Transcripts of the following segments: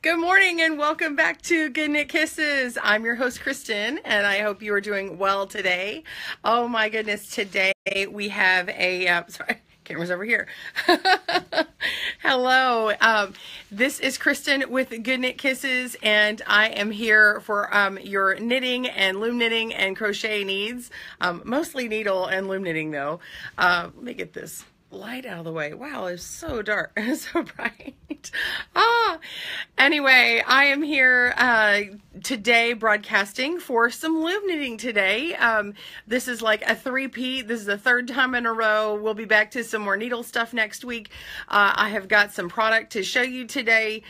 Good morning and welcome back to Good Knit Kisses. I'm your host, Kristen, and I hope you are doing well today. Oh my goodness, today we have sorry, camera's over here. Hello, this is Kristen with Good Knit Kisses, and I am here for your knitting and loom knitting and crochet needs. Mostly needle and loom knitting though. Let me get this light out of the way. Wow, it's so dark. It's so bright. Anyway, I am here today broadcasting for some loom knitting today. This is like a three-peat. This is the third time in a row. We'll be back to some more needle stuff next week. I have got some product to show you today.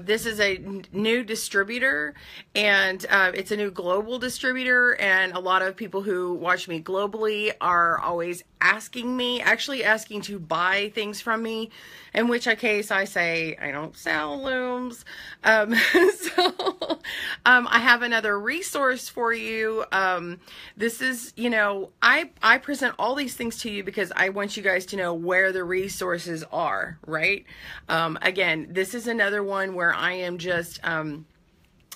This is a new distributor, and it's a new global distributor, and a lot of people who watch me globally are always asking to buy things from me, in which case I say I don't sell looms. I have another resource for you. This is, I present all these things to you because I want you guys to know where the resources are, right? Again, this is another one where I am just,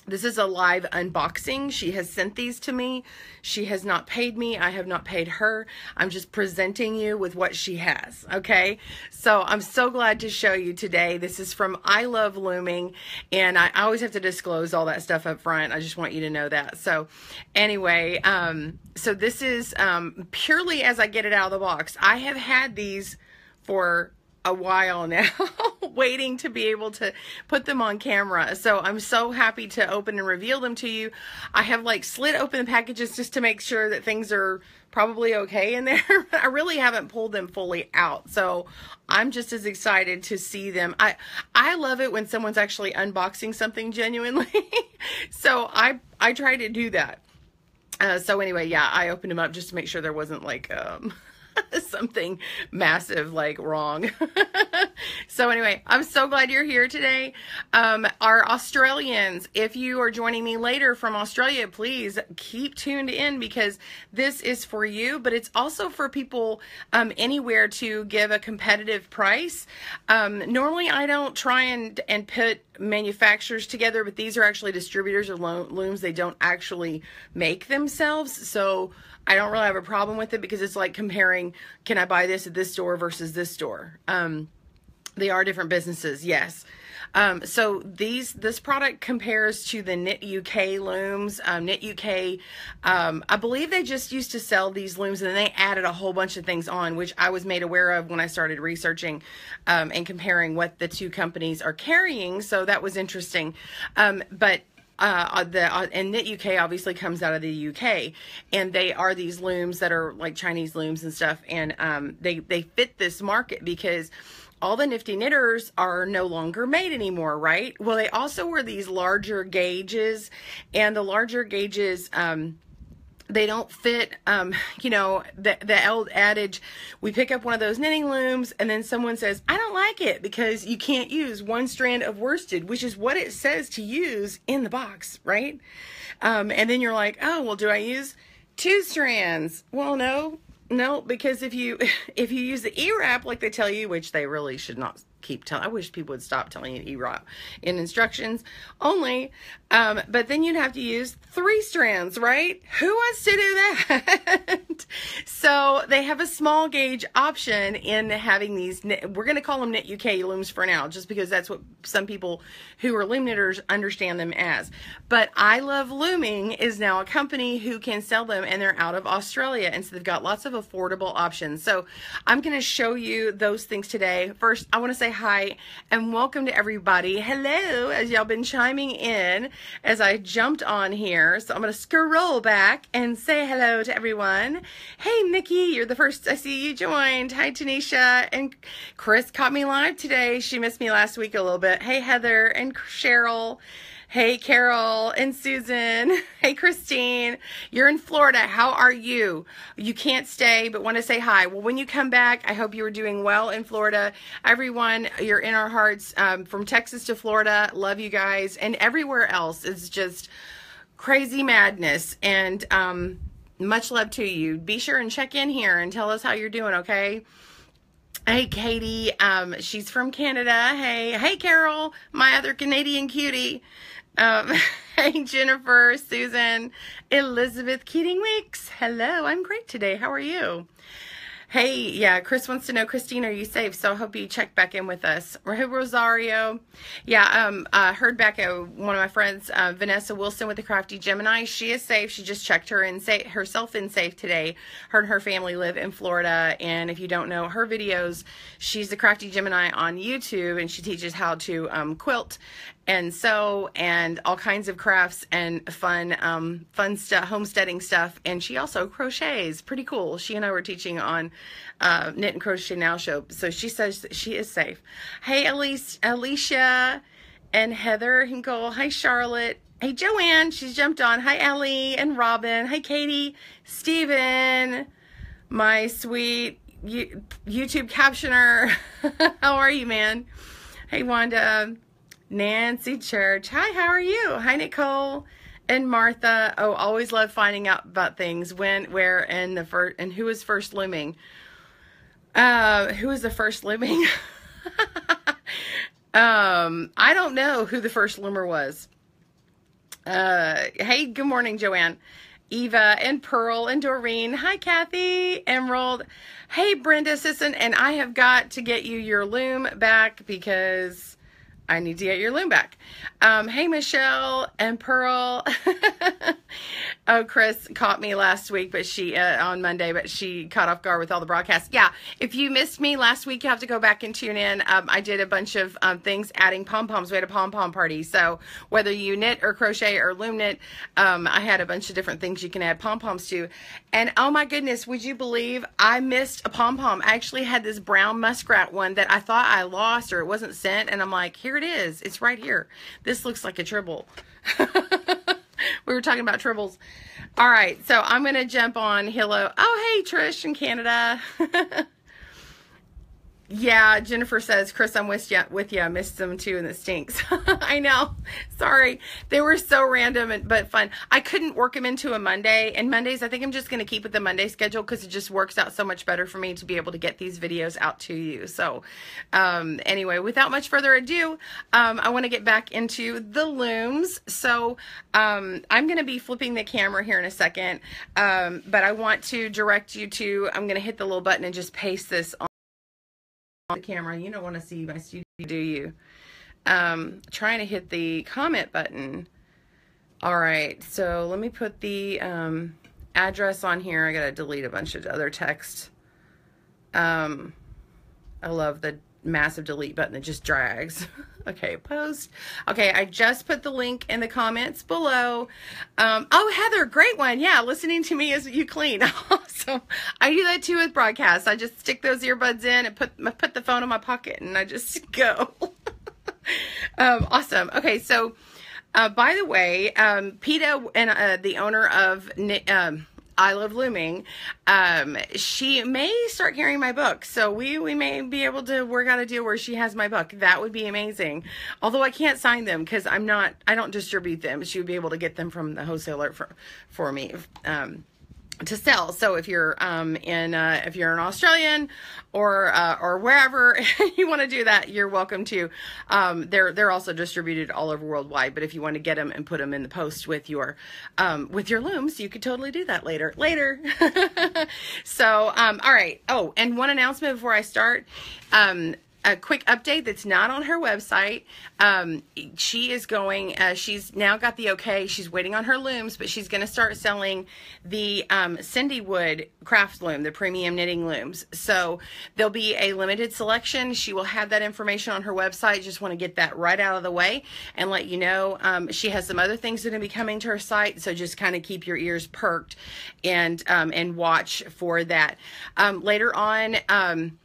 this is a live unboxing. She has sent these to me. She has not paid me. I have not paid her. I'm just presenting you with what she has, okay? So I'm so glad to show you today. This is from I Love Looming, and I always have to disclose all that stuff up front. I just want you to know that. So anyway, so this is purely as I get it out of the box. I have had these for a while now, waiting to be able to put them on camera. So I'm so happy to open and reveal them to you. I have like slid open the packages just to make sure that things are probably okay in there. I really haven't pulled them fully out. So I'm just as excited to see them. I love it when someone's actually unboxing something genuinely. So I try to do that. So anyway, yeah, I opened them up just to make sure there wasn't like, something massive like wrong. So anyway, I'm so glad you're here today. Our Australians, if you are joining me later from Australia, please keep tuned in because this is for you, but it's also for people anywhere to give a competitive price. Normally I don't try and put manufacturers together, but these are actually distributors of looms. They don't actually make themselves, so I don't really have a problem with it because it's like comparing, can I buy this at this store versus this store? They are different businesses, yes. So this product compares to the KnitUK looms. KnitUK, I believe they just used to sell these looms and then they added a whole bunch of things on, which I was made aware of when I started researching and comparing what the two companies are carrying. So that was interesting. But and KnitUK obviously comes out of the UK, and they are these looms that are like Chinese looms and stuff, and they fit this market because all the nifty knitters are no longer made anymore, right? Well, they also were these larger gauges, and the larger gauges, they don't fit, the old adage, we pick up one of those knitting looms and then someone says, I don't like it because you can't use one strand of worsted, which is what it says to use in the box, right? And then you're like, oh, well, do I use 2 strands? Well, no, because if you use the E-wrap like they tell you, which they really should not keep telling, I wish people would stop telling you E-wrap in instructions only, but then you'd have to use 3 strands, right? Who wants to do that? So they have a small gauge option in having these, we're going to call them KnitUK looms for now, just because that's what some people who are loom knitters understand them as. But I Love Looming is now a company who can sell them, and they're out of Australia, and so they've got lots of affordable options. So I'm going to show you those things today. First, I want to say hi and welcome to everybody. Hello, as y'all been chiming in as I jumped on here. So I'm going to scroll back and say hello to everyone. Hey, Nikki, you're the first I see you joined. Hi, Tanisha. And Chris caught me live today. She missed me last week a little bit. Hey, Heather and Cheryl. Hey, Carol and Susan. Hey, Christine. You're in Florida. How are you? You can't stay, but want to say hi. Well, when you come back, I hope you are doing well in Florida. Everyone, you're in our hearts, from Texas to Florida. Love you guys. And everywhere else is just crazy madness. And much love to you. Be sure and check in here and tell us how you're doing, okay? Hey, Katie. She's from Canada. Hey, Carol, my other Canadian cutie. Um, hey, Jennifer, Susan, Elizabeth Keating Weeks. Hello, I'm great today. How are you? Hey, yeah, Chris wants to know, Christine, are you safe? So I hope you check back in with us. Rosario. Yeah, heard back at one of my friends, Vanessa Wilson with the Crafty Gemini. She is safe. She just checked herself in safe today. Her and her family live in Florida. And if you don't know her videos, she's the Crafty Gemini on YouTube, and she teaches how to quilt and sew and all kinds of crafts and fun stuff, homesteading stuff. And she also crochets. Pretty cool. She and I were teaching on Knit and Crochet Now show. So she says that she is safe. Hey, Alicia and Heather Hinkle. Hi, Charlotte. Hey, Joanne. She's jumped on. Hi, Ellie and Robin. Hi, Katie. Steven. My sweet YouTube captioner. How are you, man? Hey, Wanda. Nancy Church. Hi, how are you? Hi, Nicole and Martha. Oh, always love finding out about things. When, where, and who is first looming. Who is the first looming? I don't know who the first loomer was. Hey, good morning, Joanne. Eva and Pearl and Doreen. Hi, Kathy. Emerald. Hey, Brenda Sisson. And I have got to get you your loom back because I need to get your loom back. Hey, Michelle and Pearl. Oh, Chris caught me last week, but on Monday, but she caught off guard with all the broadcasts. Yeah, if you missed me last week, you have to go back and tune in. I did a bunch of things adding pom-poms. We had a pom-pom party. So whether you knit or crochet or loom knit, I had a bunch of different things you can add pom-poms to. And oh my goodness, would you believe I missed a pom-pom? I actually had this brown muskrat one that I thought I lost or it wasn't sent. And I'm like, here it is. It's right here. This looks like a tribble. We were talking about tribbles. All right, so I'm going to jump on Hello. Oh, hey, Trish in Canada. Yeah, Jennifer says, Chris, I'm with you. I missed them too, and it stinks. I know. Sorry. They were so random but fun. I couldn't work them into a Monday. And Mondays, I think I'm just going to keep with the Monday schedule because it just works out so much better for me to be able to get these videos out to you. So anyway, without much further ado, I want to get back into the looms. So I'm going to be flipping the camera here in a second. But I want to direct you to, I'm going to hit the little button and just paste this on the camera. You don't want to see my studio, do you? Trying to hit the comment button. All right, so let me put the address on here. I gotta delete a bunch of other text. I love the massive delete button that just drags. Okay, post. Okay, I just put the link in the comments below. Oh, Heather, great one. Yeah, listening to me as you clean. Awesome. I do that too with broadcasts. I just stick those earbuds in and put the phone in my pocket and I just go. Awesome. Okay, so by the way, Peta and the owner of I Love Looming, she may start carrying my book. So we may be able to work out a deal where she has my book. That would be amazing. Although I can't sign them because I don't distribute them. She would be able to get them from the wholesaler for me. To sell. So if you're if you're an Australian or wherever you want to do that, you're welcome to. They're also distributed all over worldwide. But if you want to get them and put them in the post with your looms, you could totally do that later. So all right. Oh, and one announcement before I start. A quick update that's not on her website. She is going, she's now got the okay. She's waiting on her looms, but she's going to start selling the Cindy Wood craft loom, the premium knitting looms. So there'll be a limited selection. She will have that information on her website. Just want to get that right out of the way and let you know. She has some other things that are going to be coming to her site. So just kind of keep your ears perked and watch for that. Later on,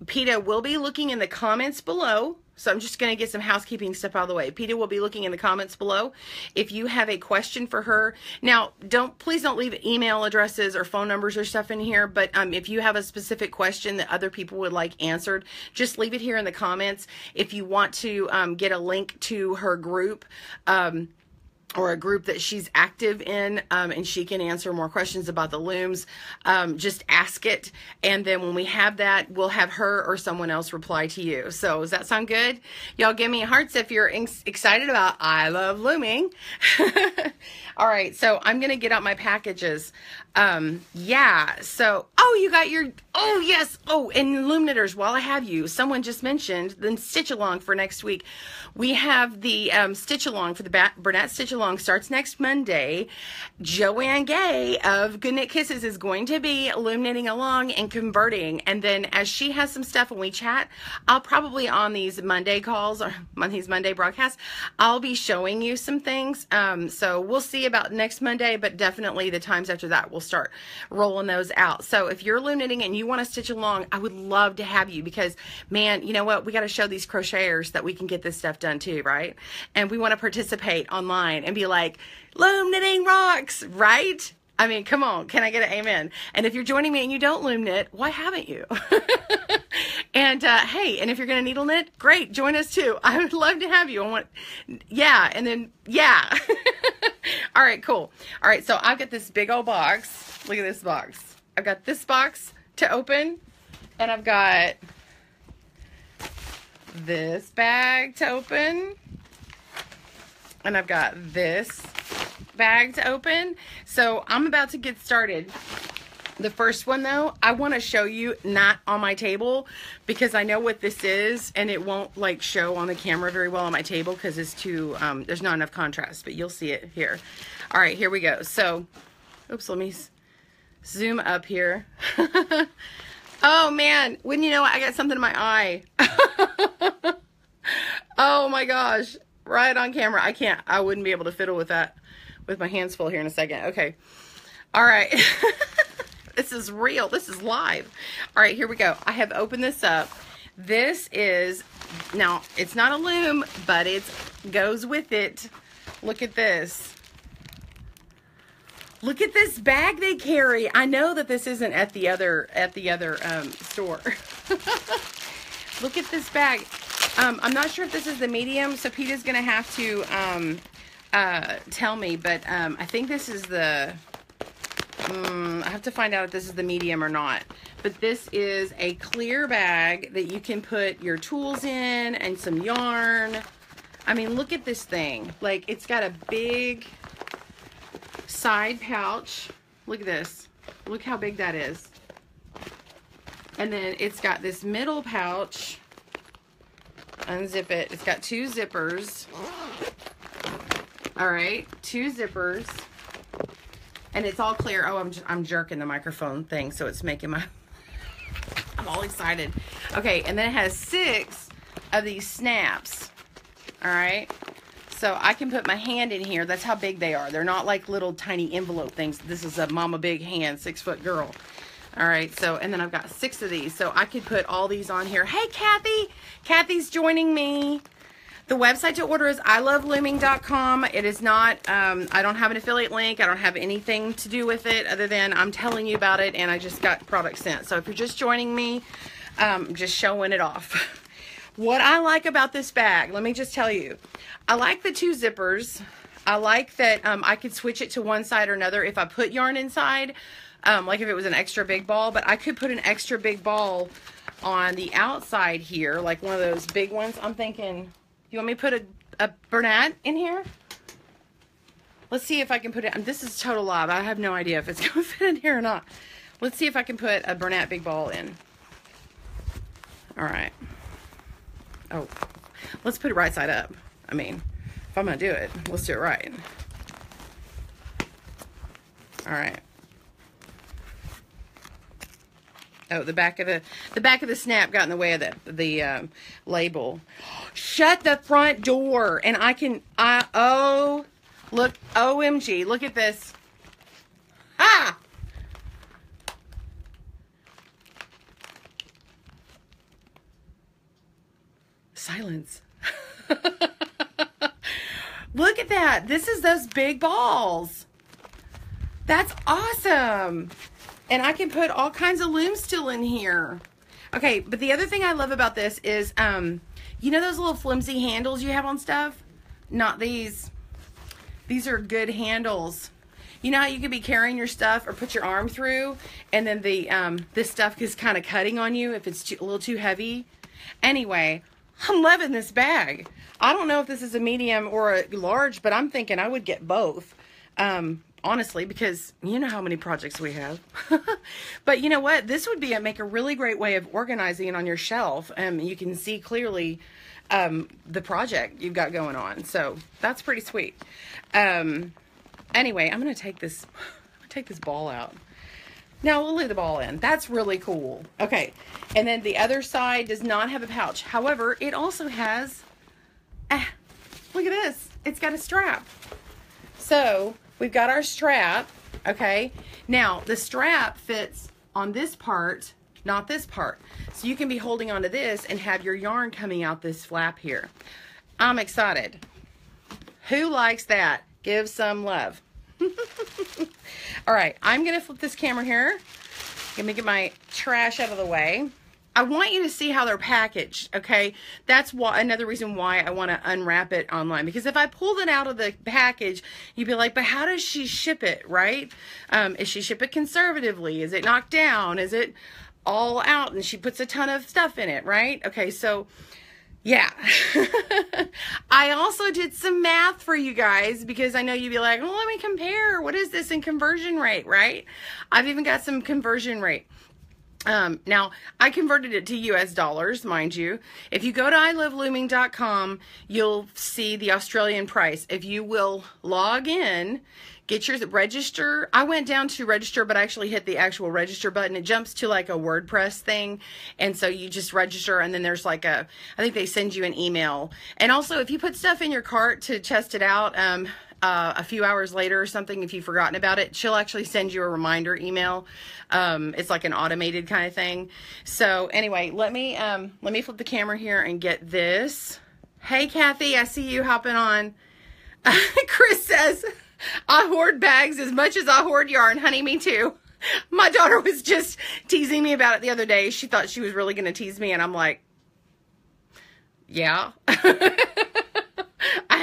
Peta will be looking in the comments below. So I'm just going to get some housekeeping stuff out of the way. Peta will be looking in the comments below. If you have a question for her, now please don't leave email addresses or phone numbers or stuff in here. But if you have a specific question that other people would like answered, just leave it here in the comments. If you want to get a link to her group, or a group that she's active in, and she can answer more questions about the looms. Just ask it, and then when we have that, we'll have her or someone else reply to you. So does that sound good? Y'all give me hearts if you're excited about I Love Looming. All right, so I'm gonna get out my packages. Yeah, so, oh, you got your, oh yes, oh, and Loom Knitters, while I have you, someone just mentioned the Stitch Along for next week. We have the Stitch Along for the Burnett Stitch Along starts next Monday. Joanne Gay of Good Knit Kisses is going to be loom knitting along and converting, and then as she has some stuff when we chat, I'll probably on these Monday calls or on these Monday broadcasts, I'll be showing you some things. So we'll see about next Monday, but definitely the times after that we'll start rolling those out. So if you're loom knitting and you want to stitch along, I would love to have you, because man, you know what, we got to show these crocheters that we can get this stuff done too, right? And we want to participate online and be like, loom knitting rocks, right? I mean, come on, can I get an amen? And if you're joining me and you don't loom knit, why haven't you? And hey, and if you're gonna needle knit, great, join us too. I would love to have you. I want, yeah, and then yeah. All right, cool. All right, so I've got this big old box. Look at this box. I've got this box to open, and I've got this bag to open, and I've got this bag to open. So I'm about to get started. The first one though, I want to show you not on my table, because I know what this is and it won't like show on the camera very well on my table because it's too, there's not enough contrast, but you'll see it here. All right, here we go. So, oops, let me zoom up here. Oh man, wouldn't you know it, I got something in my eye. Oh my gosh, right on camera. I wouldn't be able to fiddle with that with my hands full here in a second. Okay. All right. This is real. This is live. All right, here we go. I have opened this up. This is, now it's not a loom, but it goes with it. Look at this. Look at this bag they carry. I know that this isn't at the other store. Look at this bag. I'm not sure if this is the medium, so Peta's gonna have to tell me, but I think this is the, I have to find out if this is the medium or not. But this is a clear bag that you can put your tools in and some yarn. I mean, look at this thing. Like, it's got a big side pouch. Look at this. Look how big that is. And then it's got this middle pouch. Unzip it. It's got two zippers. All right, two zippers. And it's all clear. Oh, I'm jerking the microphone thing, so it's making my, I'm all excited. Okay, and then it has 6 of these snaps. All right, so I can put my hand in here. That's how big they are. They're not like little tiny envelope things. This is a mama big hand, 6-foot girl. All right, so, and then I've got 6 of these. So I could put all these on here. Hey, Kathy. Kathy's joining me. The website to order is ilovelooming.com. It is not, I don't have an affiliate link. I don't have anything to do with it other than I'm telling you about it and I just got product sent. So if you're just joining me, just showing it off. What I like about this bag, let me just tell you. I like the 2 zippers. I like that I could switch it to one side or another if I put yarn inside, like if it was an extra big ball, but I could put an extra big ball on the outside here, like one of those big ones. I'm thinking, you want me to put a Burnett in here? Let's see if I can put it, this is total lob. I have no idea if it's going to fit in here or not. Let's see if I can put a Burnett big ball in. All right. Oh, let's put it right side up. I mean, if I'm going to do it, let's do it right. All right. Oh, the back of the snap got in the way of the label. Shut the front door, and oh, look, OMG, look at this. Ah! Silence. Look at that. This is those big balls. That's awesome. And I can put all kinds of looms still in here. Okay, but the other thing I love about this is, you know those little flimsy handles you have on stuff? Not these. These are good handles. You know how you could be carrying your stuff or put your arm through, and then the this stuff is kind of cutting on you if it's a little too heavy. Anyway, I'm loving this bag. I don't know if this is a medium or a large, but I'm thinking I would get both. Honestly, because you know how many projects we have. But you know what? This would make a really great way of organizing it on your shelf. You can see clearly the project you've got going on. So that's pretty sweet. Anyway, I'm going to take this ball out. Now we'll leave the ball in. That's really cool. Okay. And then the other side does not have a pouch. However, it also has, look at this. It's got a strap. So we've got our strap. Okay. Now the strap fits on this part, not this part. So you can be holding onto this and have your yarn coming out this flap here. I'm excited. Who likes that? Give some love. All right, I'm going to flip this camera here. Let me get my trash out of the way. I want you to see how they're packaged, okay? That's another reason why I want to unwrap it online. Because if I pulled it out of the package, you'd be like, but how does she ship it, right? Is she ship it conservatively? Is it knocked down? Is it all out and she puts a ton of stuff in it, right? Okay, so yeah. I also did some math for you guys because I know you'd be like, well, let me compare. What is this in conversion rate, right? I've even got some conversion rate. Now, I converted it to US dollars, mind you. If you go to ilovelooming.com, you'll see the Australian price. If you will log in, get your register. I went down to register, but I actually hit the actual register button. It jumps to like a WordPress thing. And so you just register, and then there's like I think they send you an email. And also, if you put stuff in your cart to test it out, a few hours later or something, if you've forgotten about it, she'll actually send you a reminder email. It's like an automated kind of thing. So anyway, let me flip the camera here and get this. Hey, Kathy, I see you hopping on. Chris says, I hoard bags as much as I hoard yarn. Honey, me too. My daughter was just teasing me about it the other day. She thought she was really going to tease me, and I'm like, yeah. I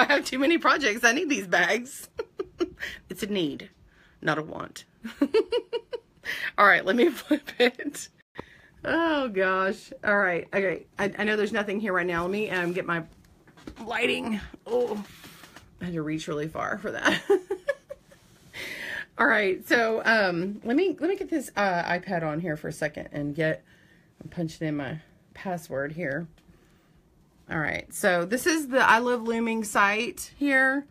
have too many projects. I need these bags. It's a need, not a want. All right, let me flip it. Oh gosh. All right. Okay. I know there's nothing here right now. Let me get my lighting. Oh, I had to reach really far for that. All right. So let me get this iPad on here for a second and I'm punching in my password here. All right, so this is the I Love Looming site here,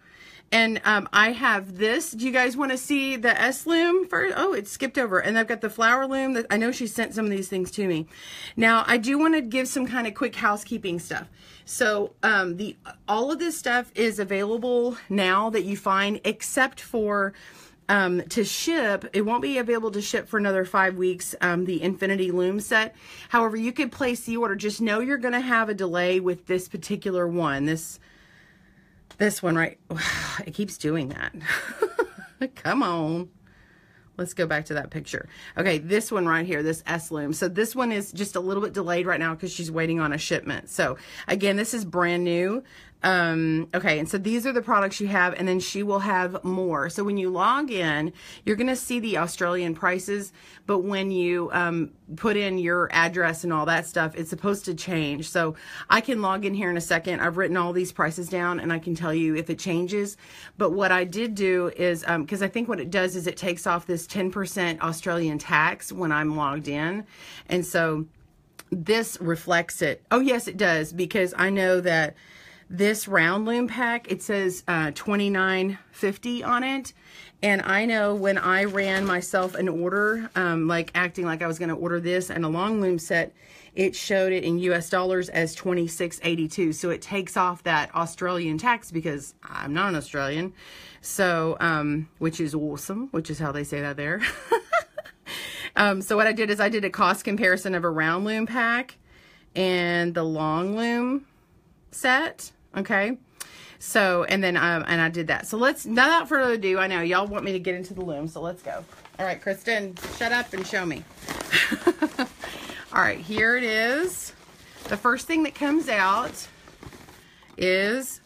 and I have this. Do you guys want to see the S loom first? Oh, it skipped over, and I've got the flower loom. I know she sent some of these things to me. Now, I do want to give some kind of quick housekeeping stuff. So all of this stuff is available now that you find, except for to ship. It won't be available to ship for another 5 weeks, the Infinity Loom set. However, you could place the order. Just know you're going to have a delay with this particular one. This one, right? It keeps doing that. Come on. Let's go back to that picture. Okay, this one right here, this S loom. So this one is just a little bit delayed right now because she's waiting on a shipment. So again, this is brand new. Okay, and so these are the products you have, and then she will have more. So when you log in, you're going to see the Australian prices, but when you put in your address and all that stuff, it's supposed to change. So I can log in here in a second. I've written all these prices down, and I can tell you if it changes. But what I did do is, because I think what it does is it takes off this 10% Australian tax when I'm logged in, and so this reflects it. Oh yes, it does, because I know that this round loom pack, it says $29.50 on it, and I know when I ran myself an order, like acting like I was going to order this and a long loom set, it showed it in US dollars as $26.82. So it takes off that Australian tax because I'm not an Australian. So, which is awesome, which is how they say that there. So what I did is I did a cost comparison of a round loom pack and the long loom set. Okay, so and then and I did that. So let's, without further ado, I know y'all want me to get into the loom, so let's go. All right, Kristen, shut up and show me. All right, here it is. The first thing that comes out is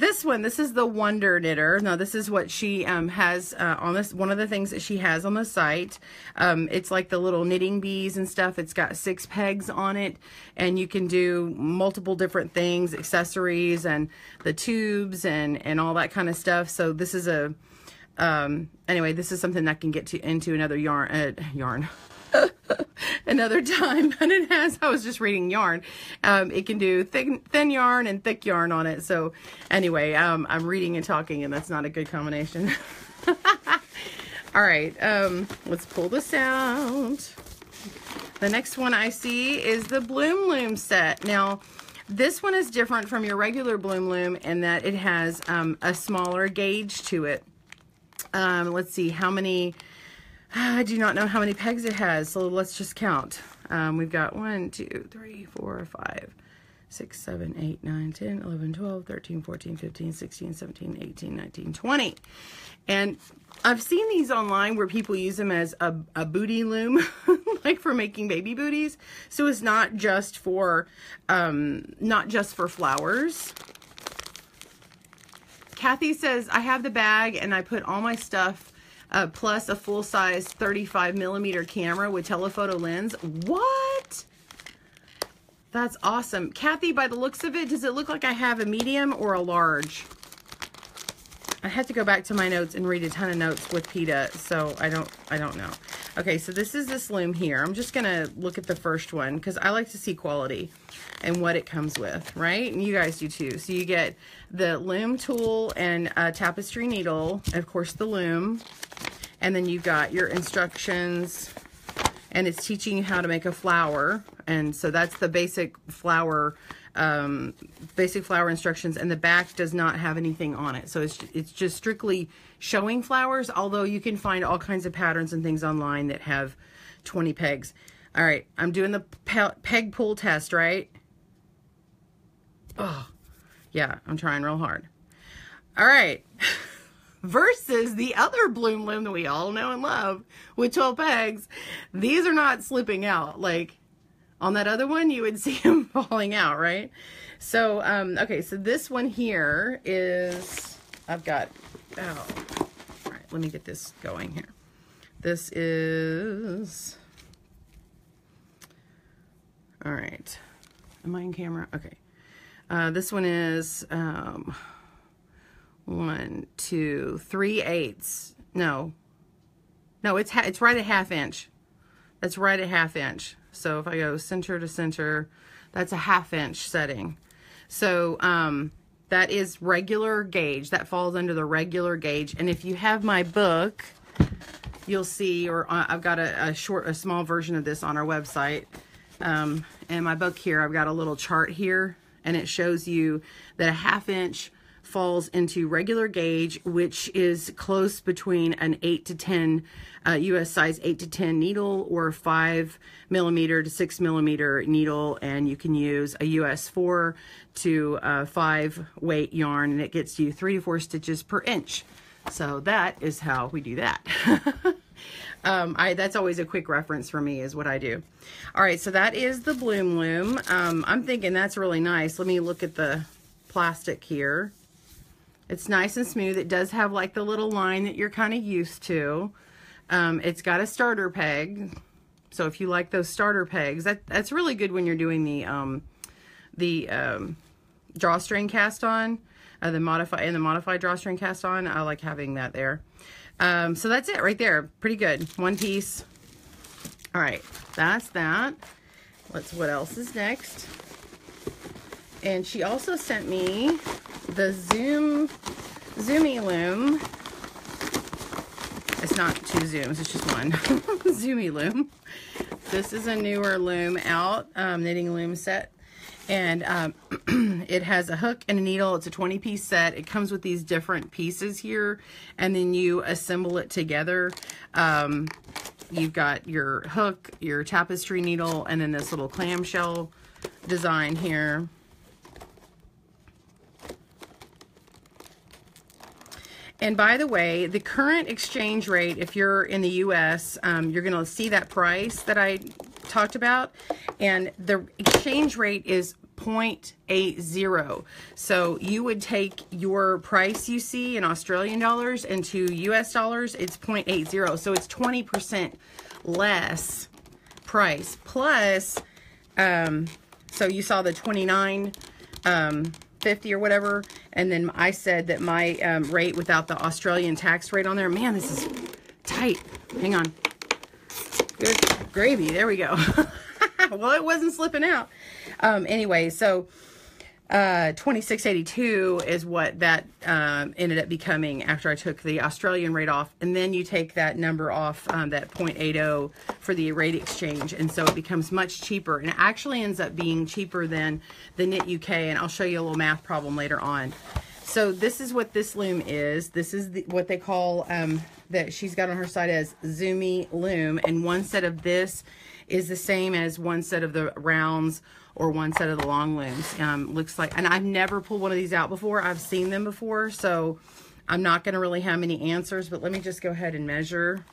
this one, this is the Wonder Knitter. Now, this is what she has on this, one of the things that she has on the site. It's like the little knitting bees and stuff. It's got 6 pegs on it, and you can do multiple different things, accessories, and the tubes, and all that kind of stuff. So this is a, anyway, this is something that can get into another yarn. Another time. And it has, I was just reading yarn. It can do thin yarn and thick yarn on it. So anyway, I'm reading and talking, and that's not a good combination. All right, let's pull this out. The next one I see is the Bloom Loom set. Now, this one is different from your regular Bloom Loom in that it has a smaller gauge to it. Let's see how many. I do not know how many pegs it has, so let's just count. We've got 1, 2, 3, 4, 5, 6, 7, 8, 9, 10, 11, 12, 13, 14, 15, 16, 17, 18, 19, 20. And I've seen these online where people use them as a booty loom, like for making baby booties. So it's not just for flowers. Kathy says, I have the bag and I put all my stuff plus a full-size 35mm camera with telephoto lens. What? That's awesome. Kathy, by the looks of it, does it look like I have a medium or a large? I had to go back to my notes and read a ton of notes with PETA, so I don't know. Okay, so this is this loom here. I'm just gonna look at the first one because I like to see quality and what it comes with, right? And you guys do too. So you get the loom tool and a tapestry needle, of course the loom, and then you've got your instructions, and it's teaching you how to make a flower. And so that's the basic flower instructions, and the back does not have anything on it. So it's just strictly showing flowers, although you can find all kinds of patterns and things online that have 20 pegs. All right, I'm doing the peg pull test, right? Oh, yeah, I'm trying real hard. All right. Versus the other Bloom Loom that we all know and love with 12 pegs. These are not slipping out. Like on that other one, you would see them falling out, right? So, okay, so this one here is, I've got, oh, all right, let me get this going here. This is, all right, am I in camera? Okay. This one is 1, 2, 3/8. No, it's right at 1/2 inch. That's right at 1/2 inch. So if I go center to center, that's a 1/2 inch setting. So that is regular gauge. That falls under the regular gauge. And if you have my book, you'll see, or I've got a small version of this on our website. And my book here, I've got a little chart here, and it shows you that a 1/2 inch falls into regular gauge, which is close between an 8 to 10 US size 8 to 10 needle, or 5mm to 6mm needle, and you can use a US 4 to 5 weight yarn, and it gets you 3 to 4 stitches per inch. So that is how we do that. That's always a quick reference for me, is what I do. All right, so that is the Bloom Loom. I'm thinking that's really nice. Let me look at the plastic here. It's nice and smooth. It does have like the little line that you're kind of used to. It's got a starter peg. So if you like those starter pegs, that's really good when you're doing the drawstring cast on, the modified drawstring cast on. I like having that there. So that's it right there. Pretty good. One piece. All right, that's that. What else is next? And she also sent me the Zoomy Loom. It's not 2 zooms, it's just one. Zoomy Loom. This is a newer loom out, knitting loom set. And it has a hook and a needle. It's a 20-piece set. It comes with these different pieces here, and then you assemble it together. You've got your hook, your tapestry needle, and then this little clamshell design here. And by the way, the current exchange rate, if you're in the US, you're going to see that price that I talked about. And the exchange rate is 0.80. So you would take your price you see in Australian dollars into US dollars, it's 0.80. So it's 20% less price. Plus, so you saw the 29.50 or whatever, and then I said that my rate without the Australian tax rate on there. Man, this is tight. Hang on. Good gravy. There we go. Well, it wasn't slipping out. Anyway, so 26.82 is what that ended up becoming after I took the Australian rate off, and then you take that number off, that 0.80 for the rate exchange, and so it becomes much cheaper, and it actually ends up being cheaper than the KnitUK, and I'll show you a little math problem later on. So this is what this loom is. This is what they call, that she's got on her side as Zoomy Loom, and one set of this is the same as one set of the rounds or one set of the long looms. Looks like, and I've never pulled one of these out before. I've seen them before, so I'm not going to really have many answers, but let me just go ahead and measure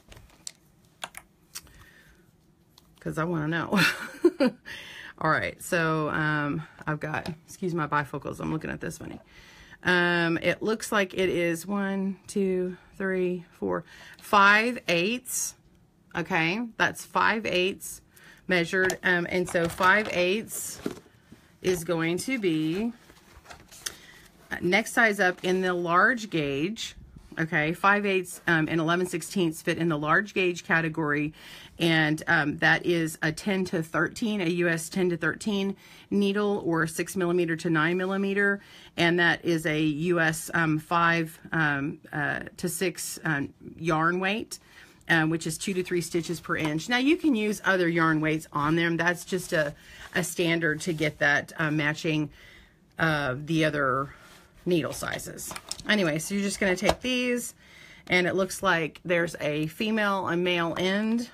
because I want to know. All right, so I've got, excuse my bifocals, I'm looking at this funny. It looks like it is 1, 2, 3, 4, 5/8. Okay, that's 5/8 measured, and so 5/8 is going to be next size up in the large gauge. Okay, 5/8 and 11/16 fit in the large gauge category, and that is a 10 to 13, a US 10 to 13 needle, or 6 millimeter to 9 millimeter, and that is a US 5 to 6 yarn weight. Which is 2 to 3 stitches per inch. Now you can use other yarn weights on them. That's just a standard to get that matching the other needle sizes. Anyway, so you're just going to take these, and it looks like there's a female and male end,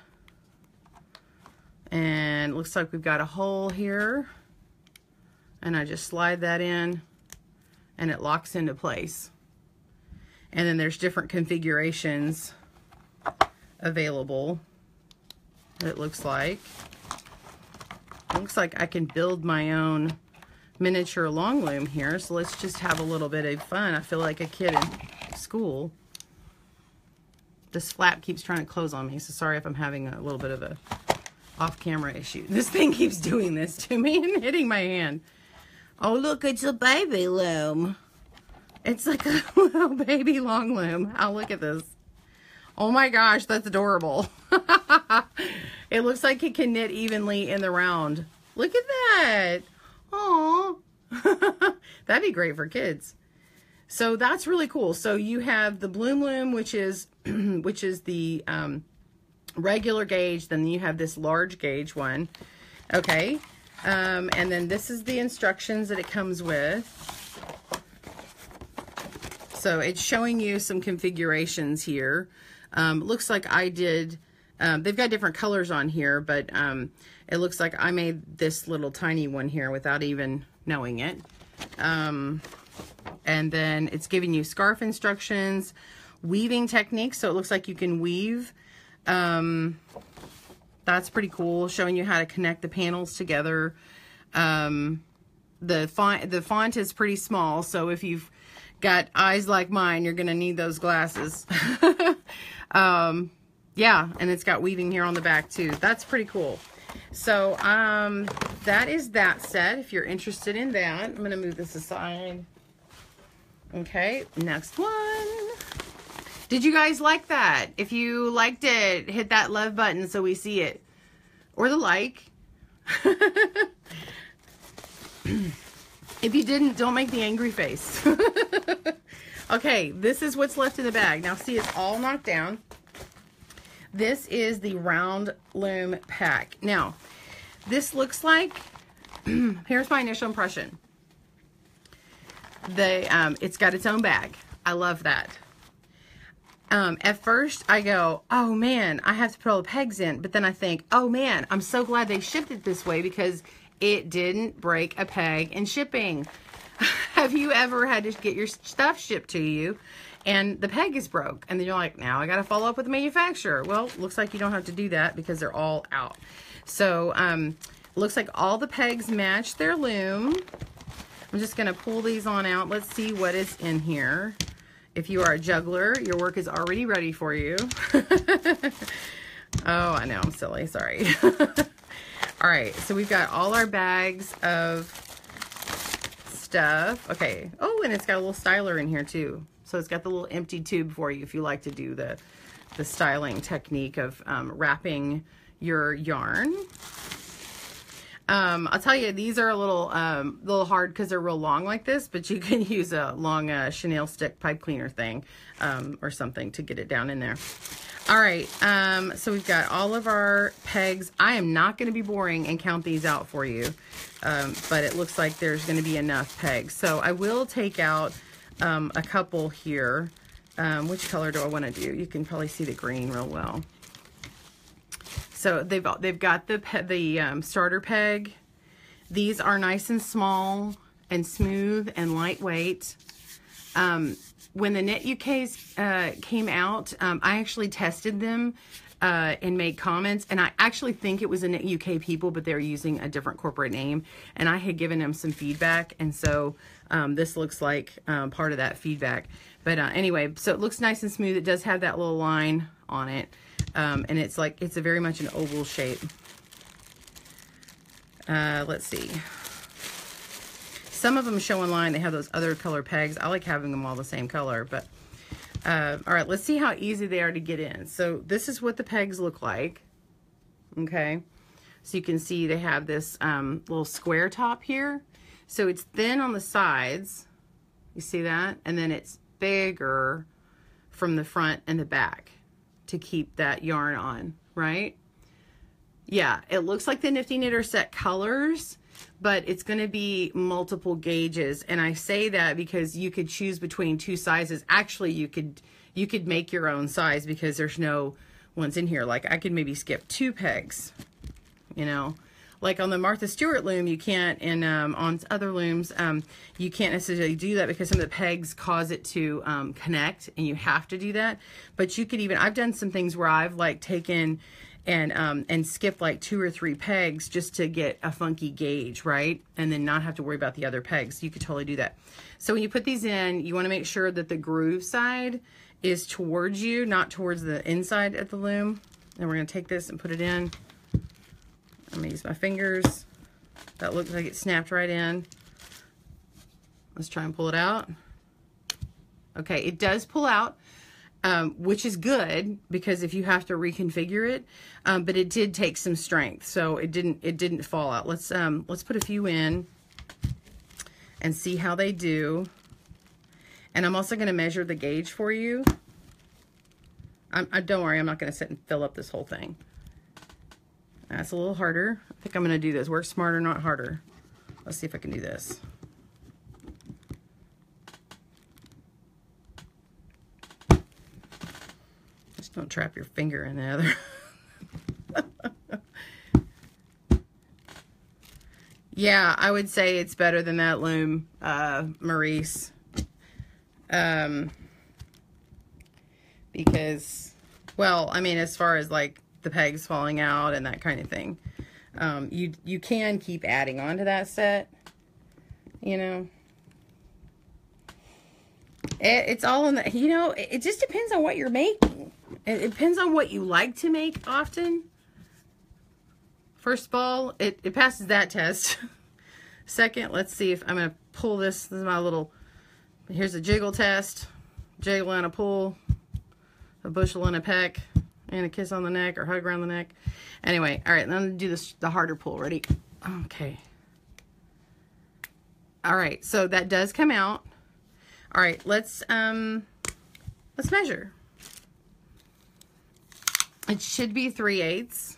and it looks like we've got a hole here, and I just slide that in, and it locks into place. And then there's different configurations available. It looks like I can build my own miniature long loom here, so let's just have a little bit of fun. I feel like a kid in school. This flap keeps trying to close on me, so sorry if I'm having a little bit of a off-camera issue. This thing keeps doing this to me and hitting my hand. Oh look, it's a baby loom. It's like a little baby long loom. Oh, look at this. Oh my gosh, that's adorable. It looks like it can knit evenly in the round. Look at that. Aww. That'd be great for kids. So that's really cool. So you have the bloom loom, which is the regular gauge. Then you have this large gauge one. Okay. And then this is the instructions that it comes with. So it's showing you some configurations here. Looks like I did, they've got different colors on here, but it looks like I made this little tiny one here without even knowing it. And then it's giving you scarf instructions, weaving techniques, so it looks like you can weave. That's pretty cool, showing you how to connect the panels together. The font is pretty small, so if you've got eyes like mine, you're going to need those glasses. Yeah, and it's got weaving here on the back too. That's pretty cool. So that is that set. If you're interested in that, I'm going to move this aside. Okay, next one. Did you guys like that? If you liked it, hit that love button so we see it, or the like. If you didn't, don't make the angry face. Okay, this is what's left in the bag. Now see, it's all knocked down. This is the round loom pack. Now, this looks like, here's my initial impression. It's got its own bag. I love that. At first I go, oh man, I have to put all the pegs in, but then I think, oh man, I'm so glad they shipped it this way because it didn't break a peg in shipping. Have you ever had to get your stuff shipped to you and the peg is broke, and then you're like, now I got to follow up with the manufacturer? Well, looks like you don't have to do that because they're all out. So Looks like all the pegs match their loom. I'm just going to pull these on out. Let's see what is in here. If you are a juggler, your work is already ready for you. Oh, I know, I'm silly, sorry. All right, so we've got all our bags of stuff. Okay, oh, and it's got a little styler in here too. So it's got the little empty tube for you if you like to do the styling technique of wrapping your yarn. I'll tell you, these are a little hard because they're real long like this, but you can use a long chenille stick pipe cleaner thing or something to get it down in there. All right, so we've got all of our pegs. I am not going to be boring and count these out for you, but it looks like there's going to be enough pegs. So I will take out a couple here. Which color do I want to do? You can probably see the green real well. So they've got the starter peg. These are nice and small and smooth and lightweight. When the KnitUKs came out, I actually tested them and made comments, and I actually think it was a KnitUK people, but they're using a different corporate name, and I had given them some feedback, and so this looks like part of that feedback. But anyway, so it looks nice and smooth. It does have that little line on it, and it's a very much an oval shape. Let's see. Some of them show online, they have those other color pegs. I like having them all the same color, but all right, let's see how easy they are to get in. So this is what the pegs look like. Okay, so you can see they have this little square top here. So it's thin on the sides, you see that? And then it's bigger from the front and the back to keep that yarn on, right? Yeah, it looks like the Nifty Knitter set colors, but it's going to be multiple gauges. And I say that because you could choose between two sizes. Actually, you could make your own size because there's no ones in here. Like I could maybe skip 2 pegs, you know, like on the Martha Stewart loom, you can't, and on other looms, you can't necessarily do that because some of the pegs cause it to connect, and you have to do that. But you could even, I've done some things where I've like taken and skip like 2 or 3 pegs just to get a funky gauge, right? And then not have to worry about the other pegs. You could totally do that. So when you put these in, you want to make sure that the groove side is towards you, not towards the inside of the loom. And we're going to take this and put it in. I'm going to use my fingers. That looks like it snapped right in. Let's try and pull it out. Okay, it does pull out. Which is good because if you have to reconfigure it, but it did take some strength, so it didn't fall out. Let's put a few in and see how they do. And I'm also going to measure the gauge for you. Don't worry, I'm not going to sit and fill up this whole thing. That's a little harder. I think I'm going to do this. Work smarter, not harder. Let's see if I can do this. Don't trap your finger in the other. Yeah, I would say it's better than that loom, Maurice. Because, well, I mean, as far as like the pegs falling out and that kind of thing, you can keep adding on to that set, you know. It's all in the, you know, it just depends on what you're making. It depends on what you like to make often. First of all, it passes that test. Second, let's see if I'm going to pull this. This is my little, here's a jiggle test. Jiggle and a pull, a bushel and a peck, and a kiss on the neck or hug around the neck. Anyway, all right, I'm going to do this, the harder pull. Ready? Okay. All right, so that does come out. All right, let's measure. It should be 3/8.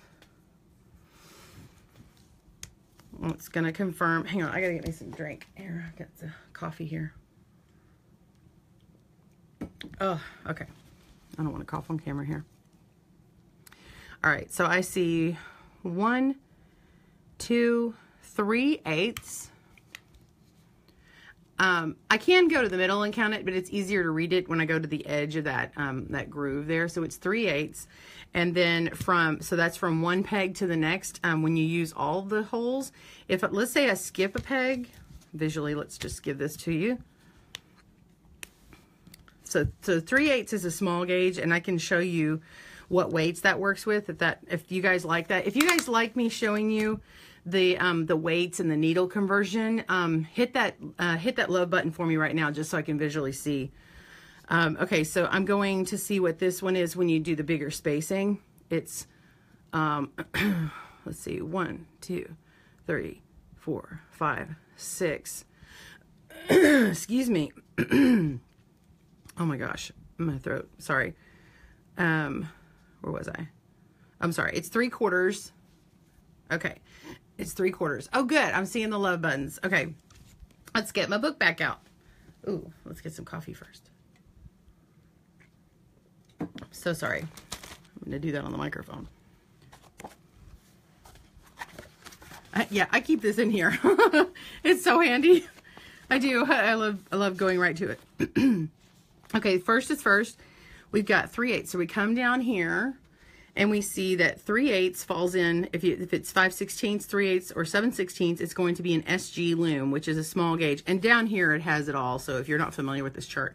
Well, it's gonna confirm. Hang on, I gotta get me some drink. Here, I got the coffee here. Oh, okay. I don't want to cough on camera here. All right, so I see 1, 2, 3/8. I can go to the middle and count it, but it's easier to read it when I go to the edge of that, that groove there. So it's 3/8. And then so that's from one peg to the next. When you use all the holes, let's say I skip a peg, visually, let's just give this to you. So 3/8 is a small gauge, and I can show you what weights that works with, if you guys like that. If you guys like me showing you the weights and the needle conversion, hit that love button for me right now, just so I can visually see. Okay, so I'm going to see what this one is when you do the bigger spacing. It's, let's see, 1, 2, 3, 4, 5, 6. Excuse me. Oh my gosh, my throat, sorry. Where was I? I'm sorry, it's 3/4. Okay, it's 3/4. Oh good, I'm seeing the love buttons. Okay, let's get my book back out. Ooh, let's get some coffee first. So sorry, I'm gonna do that on the microphone. Yeah, I keep this in here. It's so handy. I do, I love going right to it. Okay, first is first. We've got 3/8. So we come down here and we see that 3/8 falls in, if it's 5/16, 3/8, or 7/16, it's going to be an SG loom, which is a small gauge. And down here it has it all. So if you're not familiar with this chart.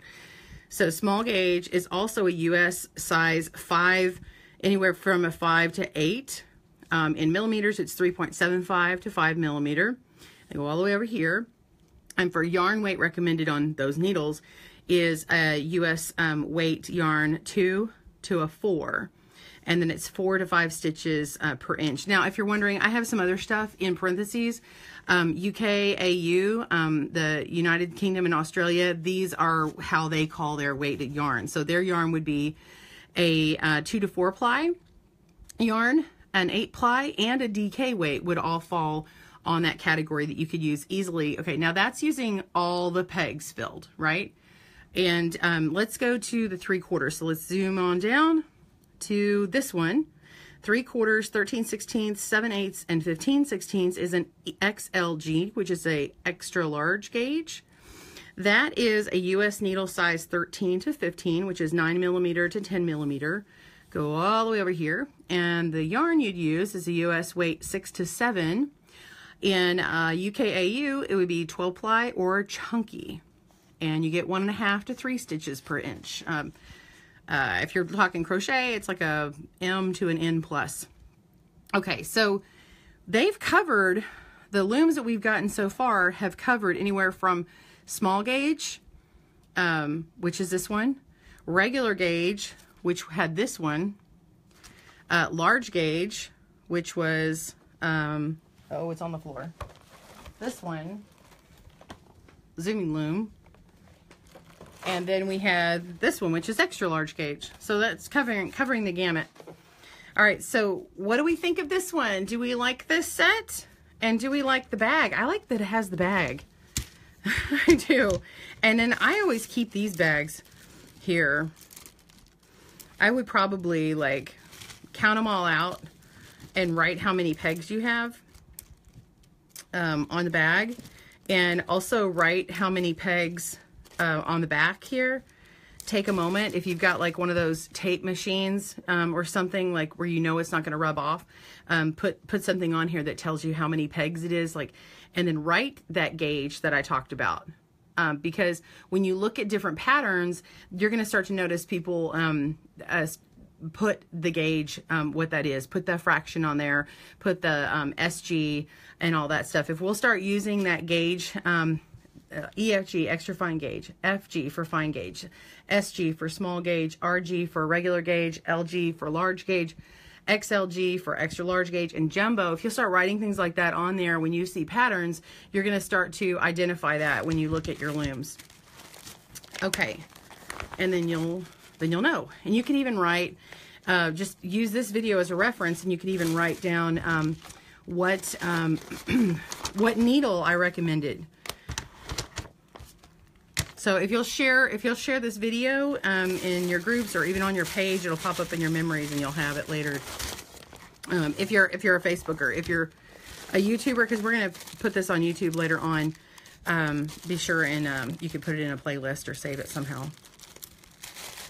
So small gauge is also a US size 5, anywhere from a 5 to 8. In millimeters, it's 3.75 to 5 millimeter. I go all the way over here. And for yarn weight recommended on those needles is a US weight yarn 2 to a 4. And then it's 4 to 5 stitches per inch. Now, if you're wondering, I have some other stuff in parentheses. UK, AU, the United Kingdom and Australia, these are how they call their weighted yarn. So their yarn would be a 2 to 4 ply yarn, an 8 ply, and a DK weight would all fall on that category that you could use easily. Okay, now that's using all the pegs filled, right? And let's go to the 3/4. So let's zoom on down to this one. 3/4, 13/16, 7/8, and 15/16 is an XLG, which is a extra large gauge. That is a US needle size 13 to 15, which is 9 millimeter to 10 millimeter. Go all the way over here. And the yarn you'd use is a US weight 6 to 7. In UKAU, it would be 12 ply or chunky. And you get 1.5 to 3 stitches per inch. If you're talking crochet, it's like a M to an N plus. Okay, so they've covered, the looms that we've gotten so far have covered anywhere from small gauge, which is this one, regular gauge, which had this one, large gauge, which was, oh, it's on the floor. This one, zooming loom. And then we had this one, which is extra large gauge. So that's covering the gamut. All right, so what do we think of this one? Do we like this set? And do we like the bag? I like that it has the bag. I do. And then I always keep these bags here. I would probably like count them all out and write how many pegs you have on the bag. And also write how many pegs on the back here. Take a moment, if you've got like one of those tape machines or something like where you know it's not going to rub off, put something on here that tells you how many pegs it is, like, and then write that gauge that I talked about. Because when you look at different patterns, you're going to start to notice people put the gauge, what that is, put the fraction on there, put the SG and all that stuff. If we'll start using that gauge, EFG, extra fine gauge, FG for fine gauge, SG for small gauge, RG for regular gauge, LG for large gauge, XLG for extra large gauge, and jumbo. If you'll start writing things like that on there when you see patterns, you're going to start to identify that when you look at your looms. Okay, and then you'll know. And you can even write, just use this video as a reference, and you can even write down what needle I recommended. So if you'll share this video in your groups or even on your page, it'll pop up in your memories and you'll have it later. If you're a Facebooker, if you're a YouTuber, because we're gonna put this on YouTube later on. be sure and you can put it in a playlist or save it somehow.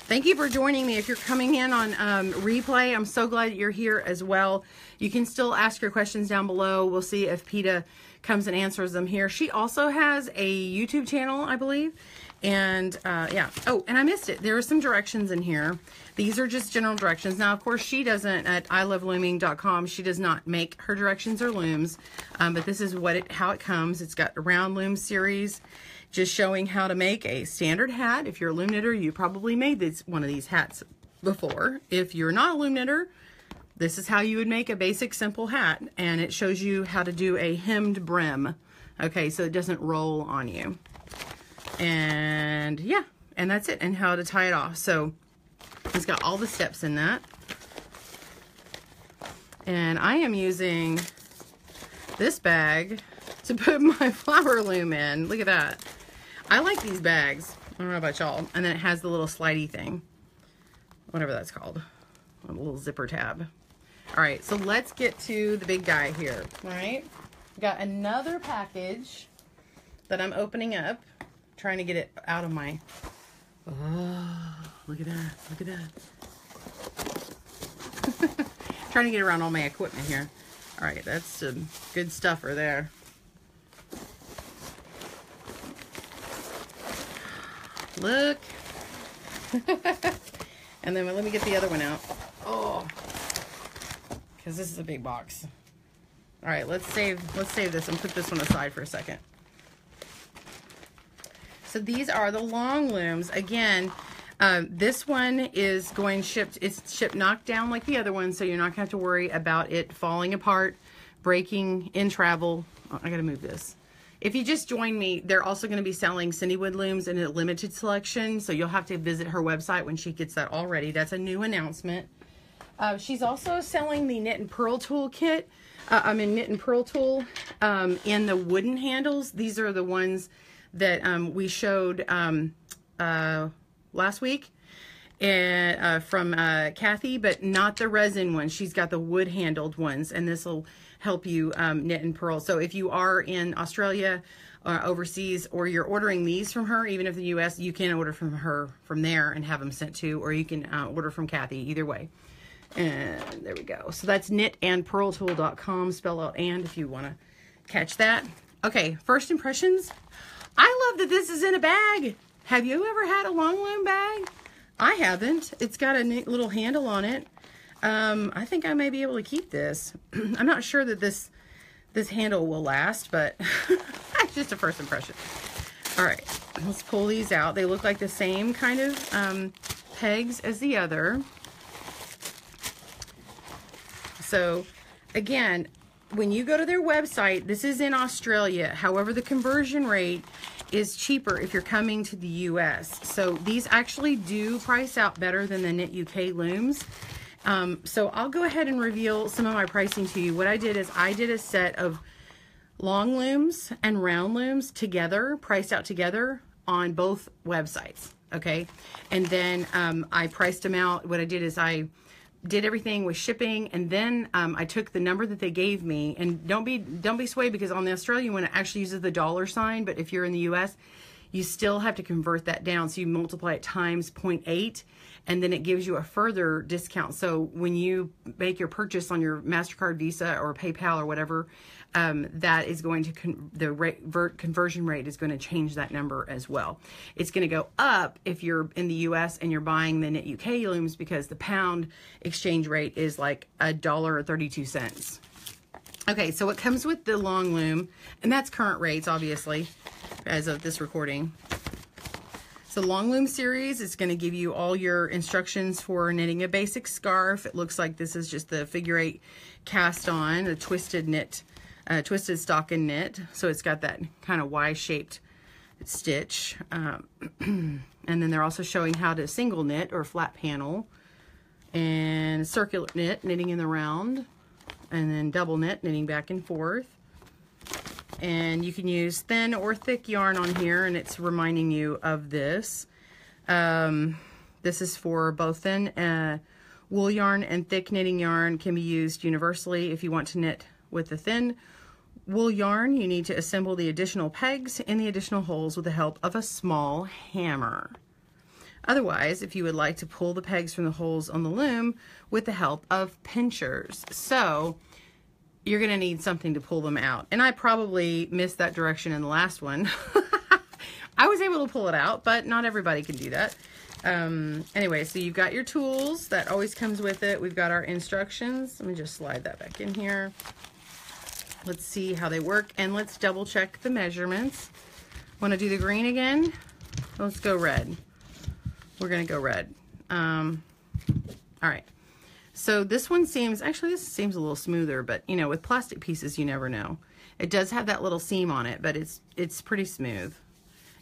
Thank you for joining me. If you're coming in on replay, I'm so glad that you're here as well. You can still ask your questions down below. We'll see if PETA comes and answers them here. She also has a YouTube channel, I believe. And yeah. Oh, and I missed it. There are some directions in here. These are just general directions. Now, of course, she doesn't, at ilovelooming.com, she does not make her directions or looms. But this is how it comes. It's got a round loom series, just showing how to make a standard hat. If you're a loom knitter, you probably made one of these hats before. If you're not a loom knitter, this is how you would make a basic simple hat. And it shows you how to do a hemmed brim. Okay, so it doesn't roll on you. And yeah, and that's it, and how to tie it off. So it's got all the steps in that. And I am using this bag to put my flower loom in. Look at that. I like these bags. I don't know about y'all. And then it has the little slidey thing, whatever that's called, a little zipper tab. All right, so let's get to the big guy here. All right, got another package that I'm opening up, trying to get it out of my, oh, look at that, look at that. Trying to get around all my equipment here. All right, that's some good stuff right there. Look. And then let me get the other one out. Oh, because this is a big box. All right, let's save this and put this one aside for a second. So these are the long looms. Again, this one is going shipped. It's shipped knocked down like the other one, so you're not gonna have to worry about it falling apart, breaking in travel. Oh, I gotta move this. If you just join me, they're also going to be selling Cindywood looms in a limited selection, so you'll have to visit her website when she gets that all ready. That's a new announcement. She's also selling the Knit and Purl Tool kit. Knit and Purl Tool in the wooden handles. These are the ones that we showed last week and from Kathy, but not the resin ones. She's got the wood handled ones, and this will help you knit and purl. So if you are in Australia overseas, or you're ordering these from her, even if the US, you can order from her from there and have them sent to, or you can order from Kathy, either way. And there we go. So that's knitandpurltool.com, spell out and if you want to catch that. Okay, first impressions. I love that this is in a bag. Have you ever had a long loom bag? I haven't. It's got a neat little handle on it. I think I may be able to keep this. I'm not sure that this handle will last, but that's just a first impression. All right, let's pull these out. They look like the same kind of pegs as the other. So again, when you go to their website, this is in Australia. However, the conversion rate is cheaper if you're coming to the US. So these actually do price out better than the KnitUK looms. So I'll go ahead and reveal some of my pricing to you. What I did is I did a set of long looms and round looms together, priced out together on both websites. Okay. And then I priced them out. What I did is I did everything with shipping, and then I took the number that they gave me, and don't be swayed, because on the Australian one it actually uses the $sign, but if you're in the US, you still have to convert that down. So you multiply it times 0.8, and then it gives you a further discount. So when you make your purchase on your MasterCard, Visa, or PayPal or whatever, that is going to, conversion rate is going to change that number as well. It's going to go up if you're in the US and you're buying the KnitUK looms, because the pound exchange rate is like $1.32. Okay, so it comes with the long loom, and that's current rates, obviously, as of this recording. So long loom series is going to give you all your instructions for knitting a basic scarf. It looks like this is just the figure 8 cast on, a twisted knit, twisted stocking knit. So it's got that kind of Y-shaped stitch. And then they're also showing how to single knit or flat panel, and circular knit, knitting in the round, and then double knit, knitting back and forth. And you can use thin or thick yarn on here, and it's reminding you of this. This is for both thin wool yarn and thick knitting yarn. Can be used universally if you want to knit with the thin wool yarn, you need to assemble the additional pegs in the additional holes with the help of a small hammer. Otherwise, if you would like to pull the pegs from the holes on the loom with the help of pinchers. So you're going to need something to pull them out. And I probably missed that direction in the last one. I was able to pull it out, but not everybody can do that. Anyway, so you've got your tools. That always comes with it. We've got our instructions. Let me just slide that back in here. Let's see how they work, and let's double check the measurements. Want to do the green again? Let's go red. We're going to go red. All right. So this one seems, actually this seems a little smoother, but you know, with plastic pieces, you never know. It does have that little seam on it, but it's pretty smooth.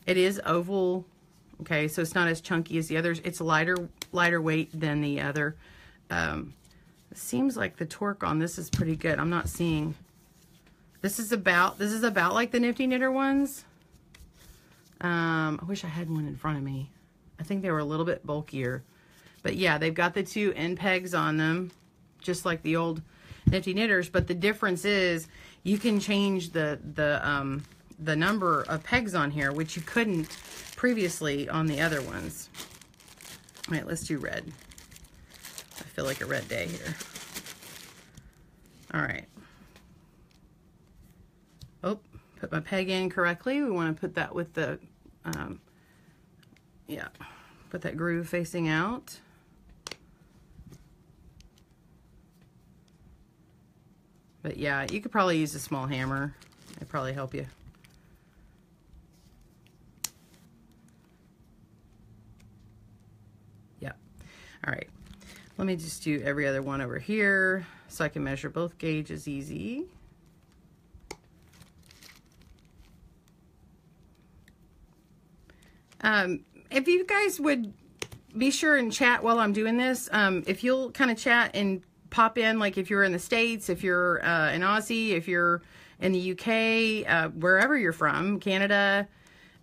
It is oval, okay, so it's not as chunky as the others. It's lighter weight than the other. It seems like the torque on this is pretty good. I'm not seeing, this is about like the Nifty Knitter ones. I wish I had one in front of me. I think they were a little bit bulkier. But yeah, they've got the 2 end pegs on them, just like the old Nifty Knitters. But the difference is you can change the number of pegs on here, which you couldn't previously on the other ones. All right, let's do red. I feel like a red day here. All right. Oh, put my peg in correctly. We want to put that with the, yeah, put that groove facing out. But yeah, you could probably use a small hammer. It'd probably help you. Yep. All right. Let me just do every other one over here so I can measure both gauges easy. If you guys would be sure and chat while I'm doing this, if you'll kind of chat and pop in, like if you're in the States, if you're in Aussie, if you're in the UK, wherever you're from, Canada,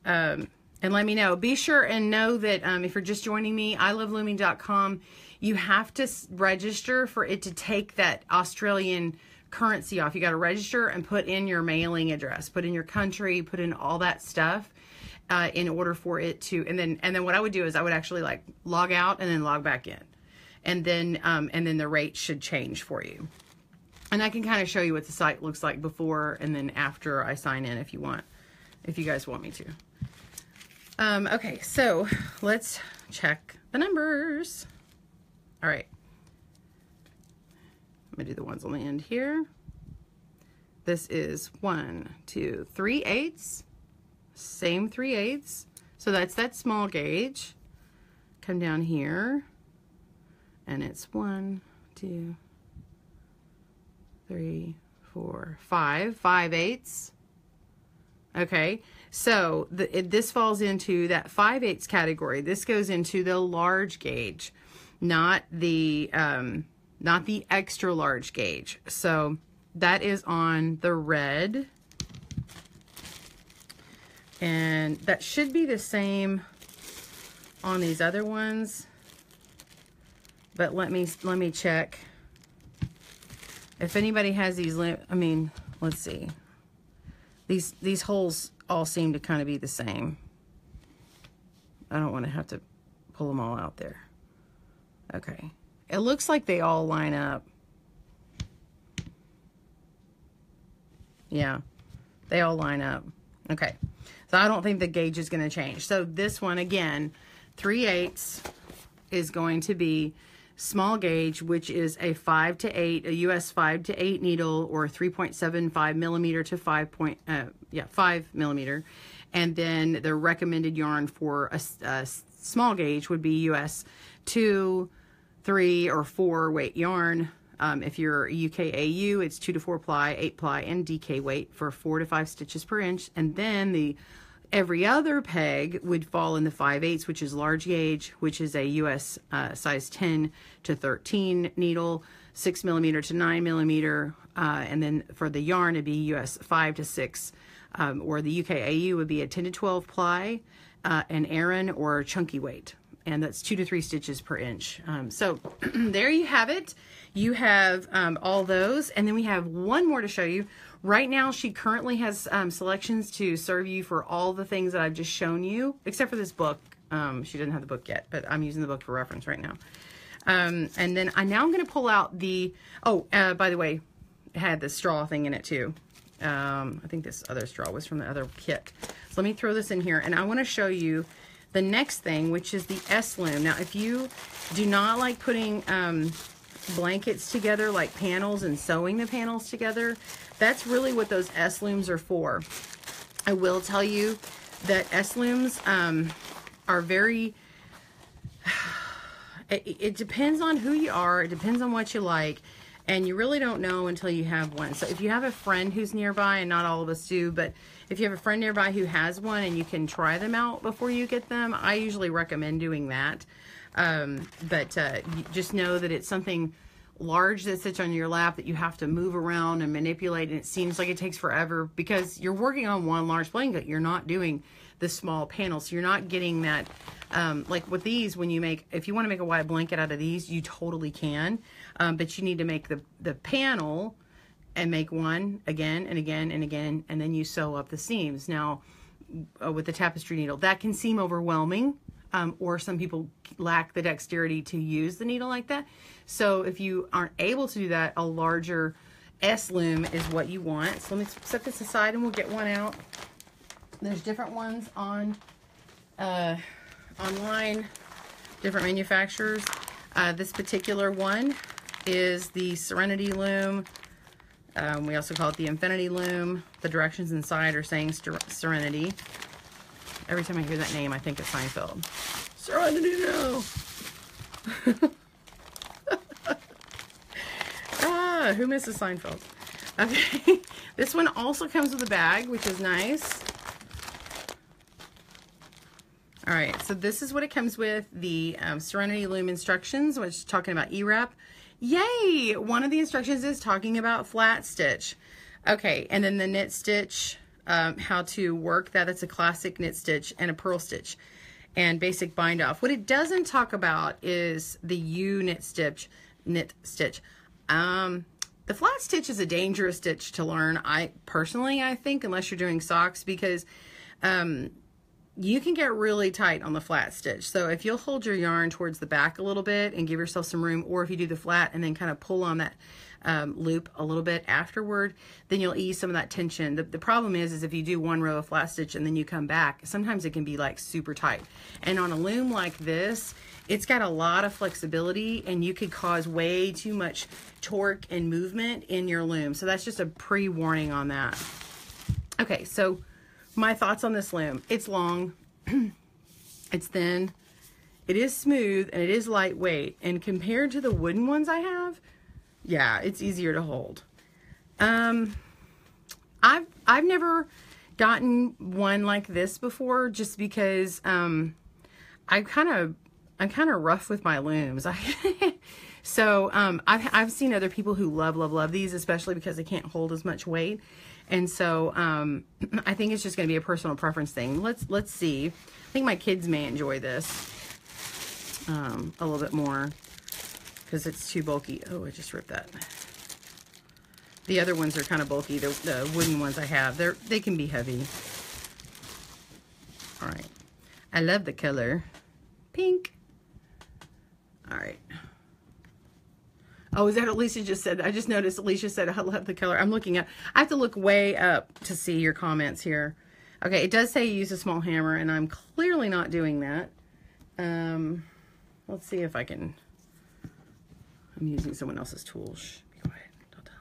and let me know. Be sure and know that if you're just joining me, ilovelooming.com, you have to register for it to take that Australian currency off. You got to register and put in your mailing address, put in your country, put in all that stuff. In order for it to, and then what I would do is I would actually like log out and then log back in, and then the rate should change for you. And I can kind of show you what the site looks like before and then after I sign in if you want, if you guys want me to. Okay, so let's check the numbers. All right, I'm gonna do the ones on the end here. This is 1, 2, 3/8. Same 3/8, so that's that small gauge. Come down here, and it's 1, 2, 3, 4, 5, 5/8. Okay, so this falls into that 5/8 category. This goes into the large gauge, not the extra large gauge. So that is on the red. And that should be the same on these other ones, but let me check if anybody has these. I mean, let's see. These holes all seem to kind of be the same. I don't want to have to pull them all out there. Okay, it looks like they all line up. Yeah, they all line up. Okay. So I don't think the gauge is going to change. So this one, again, 3/8 is going to be small gauge, which is a 5 to 8, a US 5 to 8 needle, or 3.75 millimeter to 5 millimeter. And then the recommended yarn for a small gauge would be US 2, 3, or 4 weight yarn. If you're UKAU, it's 2 to 4 ply, 8 ply, and DK weight for 4 to 5 stitches per inch. And then every other peg would fall in the 5/8, which is large gauge, which is a US size 10 to 13 needle, 6 millimeter to 9 millimeter. And then for the yarn, it'd be US 5 to 6, or the UKAU would be a 10 to 12 ply, an Aran or chunky weight. and that's 2 to 3 stitches per inch. So there you have it. You have all those, and then we have one more to show you. Right now, she currently has selections to serve you for all the things that I've just shown you, except for this book. She doesn't have the book yet, but I'm using the book for reference right now. And then I'm going to pull out the, by the way, it had the straw thing in it too. I think this other straw was from the other kit. So let me throw this in here, and I want to show you the next thing, which is the S-loom. Now, if you do not like putting blankets together like panels and sewing the panels together, that's really what those S-looms are for. I will tell you that S-looms are very, it depends on who you are, it depends on what you like, and you really don't know until you have one. So if you have a friend who's nearby, and not all of us do, but if you have a friend nearby who has one and you can try them out before you get them, I usually recommend doing that. You just know that it's something large that sits on your lap that you have to move around and manipulate, and it seems like it takes forever because you're working on one large blanket. You're not doing the small panels. So you're not getting that, like with these, when you make, if you want to make a wide blanket out of these, you totally can, but you need to make the panel and make one again and again and again, and then you sew up the seams. Now, with the tapestry needle, that can seem overwhelming, or some people lack the dexterity to use the needle like that. So if you aren't able to do that, a larger S-loom is what you want. So let me set this aside and we'll get one out. There's different ones on online, different manufacturers. This particular one is the Serenity loom. We also call it the Infinity loom. The directions inside are saying Serenity. Every time I hear that name, I think of Seinfeld. Serenity, no! Who misses Seinfeld? Okay, this one also comes with a bag, which is nice. All right, so this is what it comes with, the Serenity loom instructions, which is talking about E-wrap. Yay! One of the instructions is talking about flat stitch. Okay, and then the knit stitch, how to work that. That's a classic knit stitch and a purl stitch and basic bind off. What it doesn't talk about is the U knit stitch. The flat stitch is a dangerous stitch to learn. I think, unless you're doing socks, because you can get really tight on the flat stitch. So if you'll hold your yarn towards the back a little bit and give yourself some room, or if you do the flat and then kind of pull on that loop a little bit afterward, then you'll ease some of that tension. The problem is if you do one row of flat stitch and then you come back, sometimes it can be like super tight. And on a loom like this, it's got a lot of flexibility, and you could cause way too much torque and movement in your loom. So that's just a pre-warning on that. Okay, so my thoughts on this loom. It's long, it's thin, it is smooth, and it is lightweight. And compared to the wooden ones I have, yeah, it's easier to hold. I've never gotten one like this before, just because I'm kind of rough with my looms. So I've seen other people who love these, especially because they can't hold as much weight. And so I think it's just going to be a personal preference thing. Let's see. I think my kids may enjoy this a little bit more because it's too bulky. Oh, I just ripped that. The other ones are kind of bulky. The wooden ones I have, they can be heavy. All right. I love the color. Pink. All right. Oh, is that what Alicia just said? I just noticed Alicia said, I love the color. I'm looking at, I have to look way up to see your comments here. Okay, it does say use a small hammer, and I'm clearly not doing that. Let's see if I can, I'm using someone else's tools. Shh, be quiet, don't tell.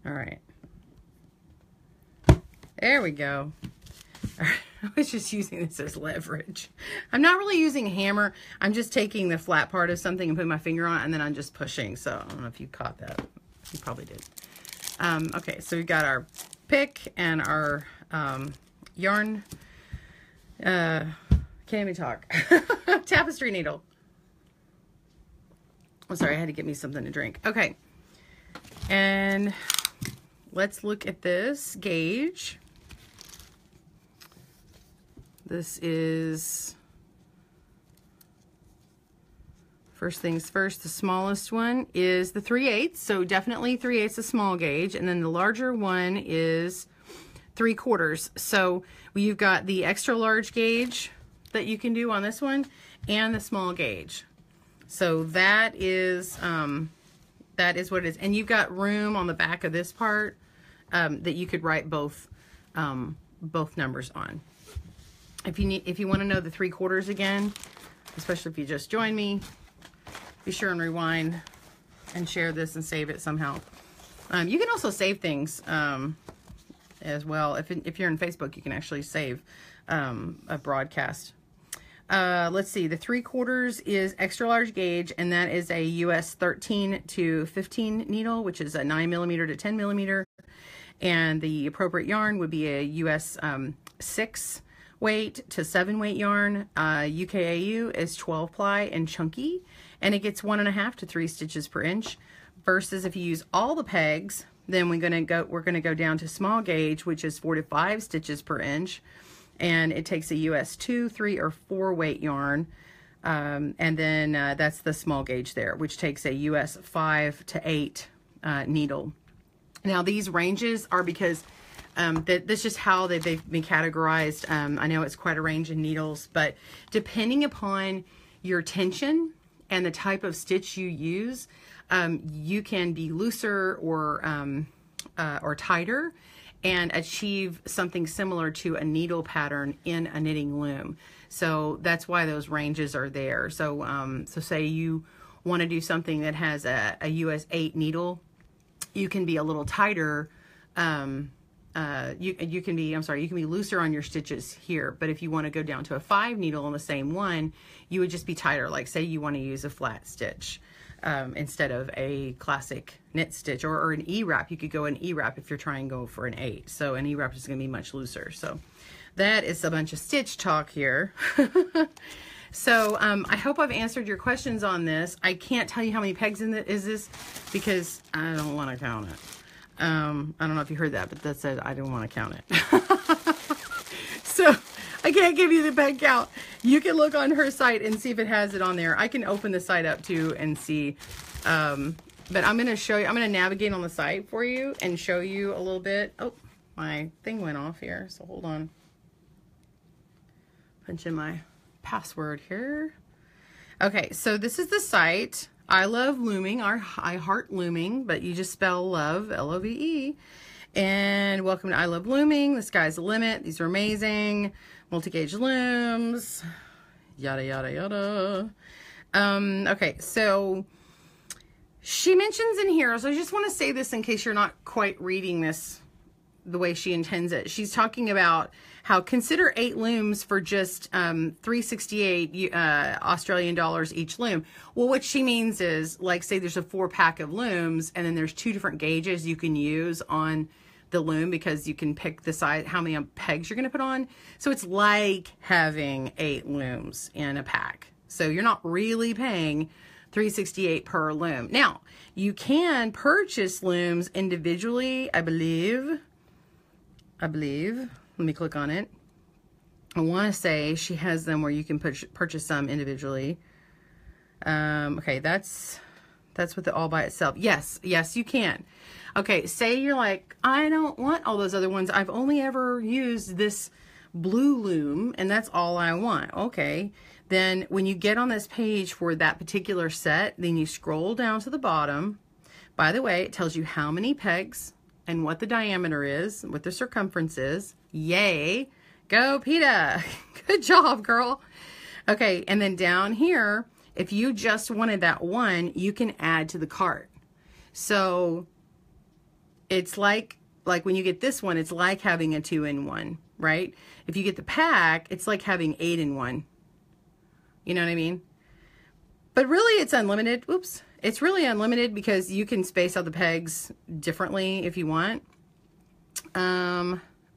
All right. There we go. All right. I was just using this as leverage. I'm not really using a hammer. I'm just taking the flat part of something and putting my finger on it, and then I'm just pushing. So I don't know if you caught that. You probably did. Okay, so we've got our pick and our yarn. Can't even talk. tapestry needle. I'm sorry, I had to get me something to drink. Okay, and let's look at this gauge. This is, first things first, the smallest one is the 3/8, so definitely 3/8 a small gauge, and then the larger one is 3/4. So you've got the extra large gauge that you can do on this one and the small gauge. So that is what it is. And you've got room on the back of this part that you could write both numbers on. If you want to know the 3/4 again, especially if you just joined me, be sure and rewind and share this and save it somehow. You can also save things as well. If you're in Facebook, you can actually save a broadcast. Let's see, the 3/4 is extra large gauge, and that is a US 13 to 15 needle, which is a 9mm to 10mm. And the appropriate yarn would be a US 6 weight to 7 weight yarn. UKAU is 12 ply and chunky, and it gets 1.5 to 3 stitches per inch. Versus if you use all the pegs, then we're gonna go down to small gauge, which is 4 to 5 stitches per inch, and it takes a US 2, 3, or 4 weight yarn. And then that's the small gauge there, which takes a US 5 to 8 needle. Now these ranges are because that's just how they've been categorized. I know it's quite a range in needles, but depending upon your tension and the type of stitch you use, you can be looser or tighter and achieve something similar to a needle pattern in a knitting loom. So that's why those ranges are there. So so say you want to do something that has a US 8 needle, you can be a little tighter. You can be looser on your stitches here, but if you want to go down to a 5 needle on the same one, you would just be tighter. Like say you want to use a flat stitch instead of a classic knit stitch, or an E-wrap. You could go an E-wrap if you're trying to go for an 8. So an E-wrap is going to be much looser. So that is a bunch of stitch talk here. So I hope I've answered your questions on this. I can't tell you how many pegs is this because I don't want to count it. I don't know if you heard that, but that said I didn't want to count it. So I can't give you the peg count. You can look on her site and see if it has it on there. I can open the site up too and see. But I'm going to show you, I'm going to navigate on the site for you and show you a little bit. Oh, my thing went off here, so hold on. Punch in my password here. Okay, so this is the site. I love looming, I heart looming, but you just spell love, L-O-V-E. And welcome to I Love Looming. The sky's the limit. These are amazing. Multi-gauge looms, yada, yada, yada. Okay, so she mentions in here, so I just want to say this in case you're not quite reading this the way she intends it. She's talking about how consider 8 looms for just $3.68 Australian dollars each loom. Well, what she means is, like, say there's a 4-pack of looms, and then there's 2 different gauges you can use on the loom because you can pick the size, how many pegs you're going to put on. So it's like having 8 looms in a pack. So you're not really paying $3.68 per loom. Now, you can purchase looms individually, I believe. Let me click on it. I want to say she has them where you can purchase some individually. Okay, that's with it all by itself. Yes, you can. Okay, say you're like, I don't want all those other ones. I've only ever used this blue loom, and that's all I want. Okay, then when you get on this page for that particular set, then you scroll down to the bottom. By the way, it tells you how many pegs and what the diameter is, what the circumference is. Yay! Go, PETA! Good job, girl. Okay, and then down here, if you just wanted that one, you can add to the cart. So it's like when you get this one, it's like having a 2-in-1, right? If you get the pack, it's like having 8-in-1. You know what I mean? But really, it's unlimited. Oops. It's really unlimited because you can space out the pegs differently if you want.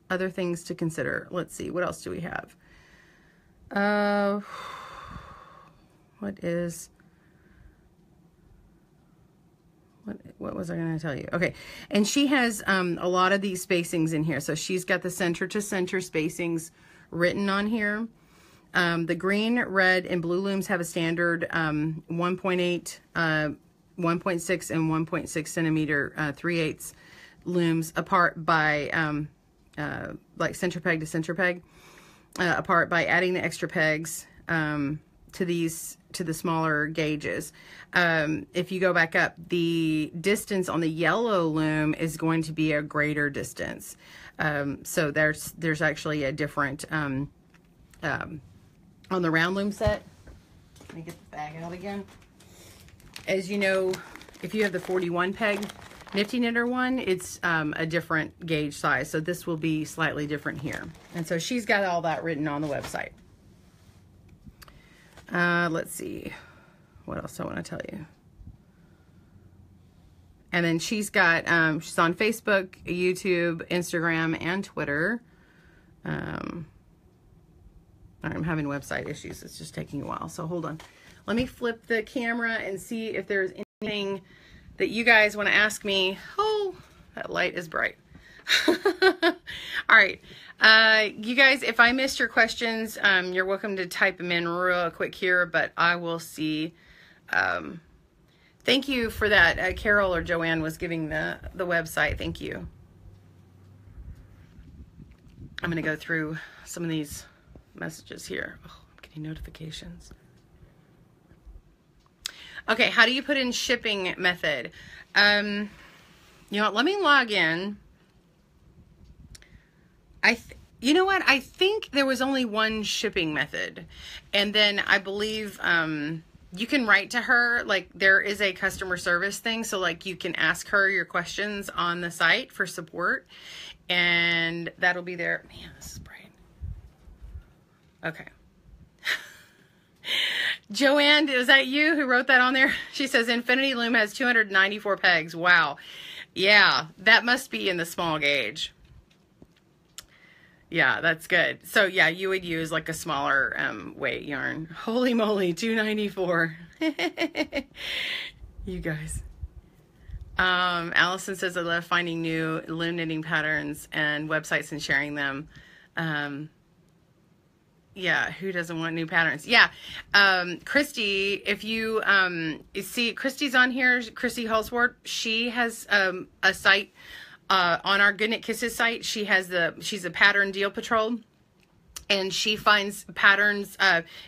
Other things to consider. Let's see. What else do we have? what was I going to tell you? Okay. And she has a lot of these spacings in here. So she's got the center to center spacings written on here. The green, red, and blue looms have a standard 1.8, 1.6, and 1.6 centimeter 3/8 looms apart by like center peg to center peg apart by adding the extra pegs to the smaller gauges. If you go back up, the distance on the yellow loom is going to be a greater distance. So there's actually a different on the round loom set. Let me get the bag out again. As you know, if you have the 41 peg Nifty Knitter one, it's a different gauge size. So this will be slightly different here. And so she's got all that written on the website. Let's see what else I want to tell you. And then she's got, she's on Facebook, YouTube, Instagram, and Twitter. I'm having website issues. It's just taking a while. So hold on. Let me flip the camera and see if there's anything that you guys want to ask me. Oh, that light is bright. All right. You guys, if I missed your questions, you're welcome to type them in real quick here, but I will see. Thank you for that. Carol or Joanne was giving the website. Thank you. I'm going to go through some of these messages here. Oh, I'm getting notifications. Okay, how do you put in shipping method? You know what, let me log in. You know what, I think there was only one shipping method. And then I believe you can write to her, like there is a customer service thing. So like you can ask her your questions on the site for support. And that'll be there. Man, this is bright. Okay. Joanne, is that you who wrote that on there? She says Infinity Loom has 294 pegs. Wow. Yeah, that must be in the small gauge. Yeah, that's good. So yeah, you would use like a smaller weight yarn. Holy moly, 294. You guys. Allison says I love finding new loom knitting patterns and websites and sharing them. Yeah, who doesn't want new patterns? Yeah, Christy, if you see, Christy's on here, Christy Halsworth, she has a site on our Good Knit Kisses site. She's a pattern deal patrol, and she finds patterns.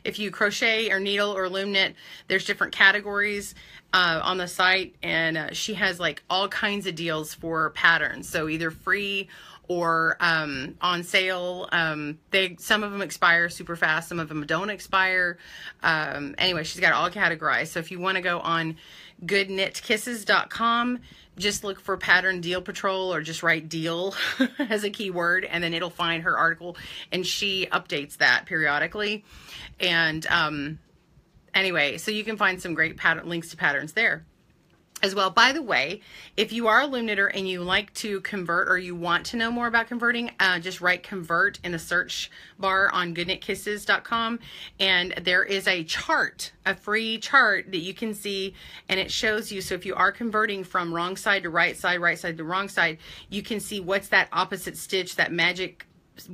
If you crochet or needle or loom knit, there's different categories on the site, and she has like all kinds of deals for patterns. So either free or on sale. Some of them expire super fast, some of them don't expire. Anyway, she's got it all categorized. So if you want to go on goodknitkisses.com, just look for pattern deal patrol or just write deal as a keyword, and then it'll find her article, and she updates that periodically. And anyway, so you can find some great links to patterns there as well. By the way, if you are a loom knitter and you like to convert or you want to know more about converting, just write convert in the search bar on goodknitkisses.com, and there is a chart, a free chart that you can see, and it shows you. So if you are converting from wrong side to right side to wrong side, you can see what's that opposite stitch, that magic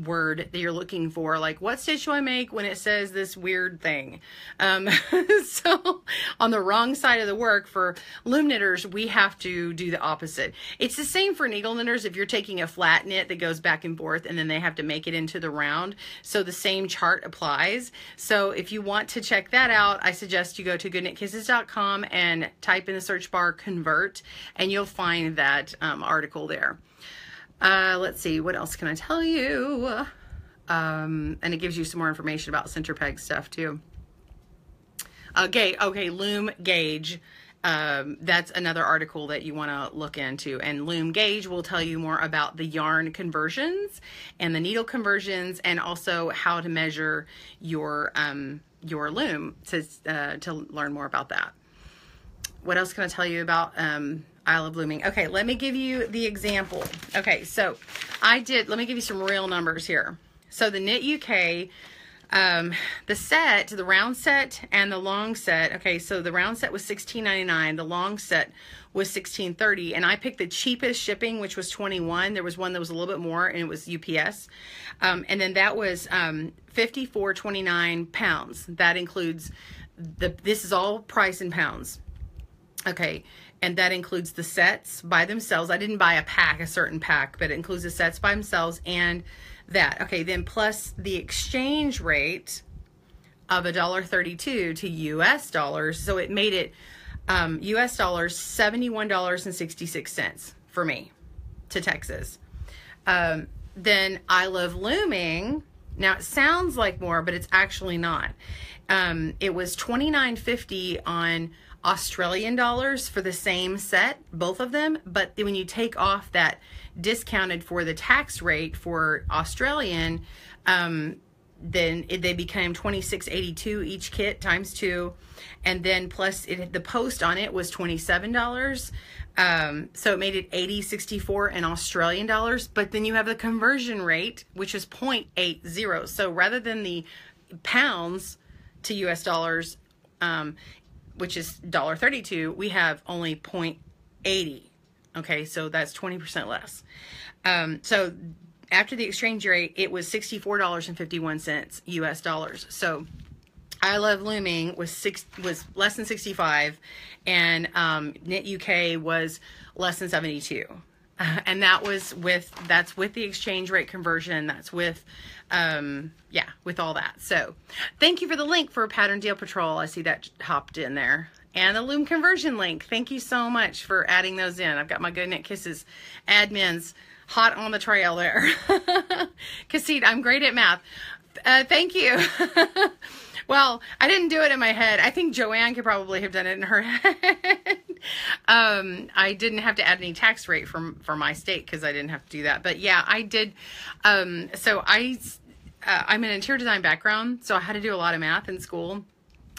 word that you're looking for. Like, what stitch do I make when it says this weird thing? So on the wrong side of the work for loom knitters, we have to do the opposite. It's the same for needle knitters. If you're taking a flat knit that goes back and forth and then they have to make it into the round, so the same chart applies. So if you want to check that out, I suggest you go to goodknitkisses.com and type in the search bar convert, and you'll find that article there. Let's see, what else can I tell you? And it gives you some more information about center peg stuff too. Okay, loom gauge. That's another article that you want to look into. And loom gauge will tell you more about the yarn conversions and the needle conversions, and also how to measure your loom to learn more about that. What else can I tell you about I Love Looming? Okay, let me give you the example. Okay, so let me give you some real numbers here. So the KnitUK The set, the round set and the long set. Okay, so the round set was $16.99. The long set was $16.30, and I picked the cheapest shipping, which was $21. There was one that was a little bit more, and it was UPS. And then that was $54.29 pounds. That includes this is all price in pounds. Okay, and that includes the sets by themselves. I didn't buy a pack, a certain pack, but it includes the sets by themselves and that. Okay, then plus the exchange rate of $1.32 to US dollars. So it made it US dollars $71.66 for me to Texas. Then I Love Looming. Now it sounds like more, but it's actually not. It was $29.50 on Australian dollars for the same set, both of them. But when you take off that discounted for the tax rate for Australian, then they became $26.82 each kit times 2, and then plus the post on it was $27. So it made it $80.64 in Australian dollars. But then you have the conversion rate, which is 0.80. So rather than the pounds to US dollars, which is $1.32, we have only 0.80. Okay, so that's 20% less. So after the exchange rate, it was $64.51 US dollars. So I Love Looming was less than 65, and KnitUK was less than 72. And that's with the exchange rate conversion. That's with, with all that. So thank you for the link for Pattern Deal Patrol. I see that hopped in there. And the loom conversion link. Thank you so much for adding those in. I've got my Good Knit Kisses admins hot on the trail there. Cassette, I'm great at math. Thank you. Well, I didn't do it in my head. I think Joanne could probably have done it in her head. I didn't have to add any tax rate for my state because I didn't have to do that. But yeah, I did. So I'm an interior design background, so I had to do a lot of math in school.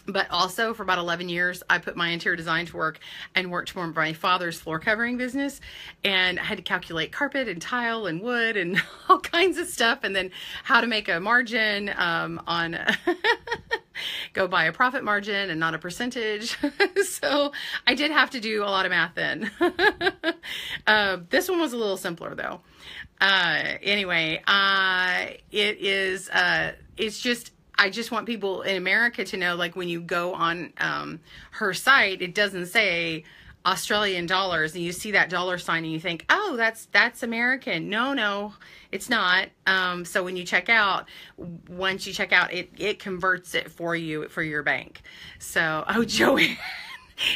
But also for about 11 years, I put my interior design to work and worked for my father's floor covering business. And I had to calculate carpet and tile and wood and all kinds of stuff. And then how to make a margin on, go by a profit margin and not a percentage. So I did have to do a lot of math then. This one was a little simpler though. Anyway, it's just, I just want people in America to know, like when you go on her site, it doesn't say Australian dollars, and you see that dollar sign and you think, oh, that's American. No, it's not. So when you check out, once you check out, it converts it for you for your bank. So, oh,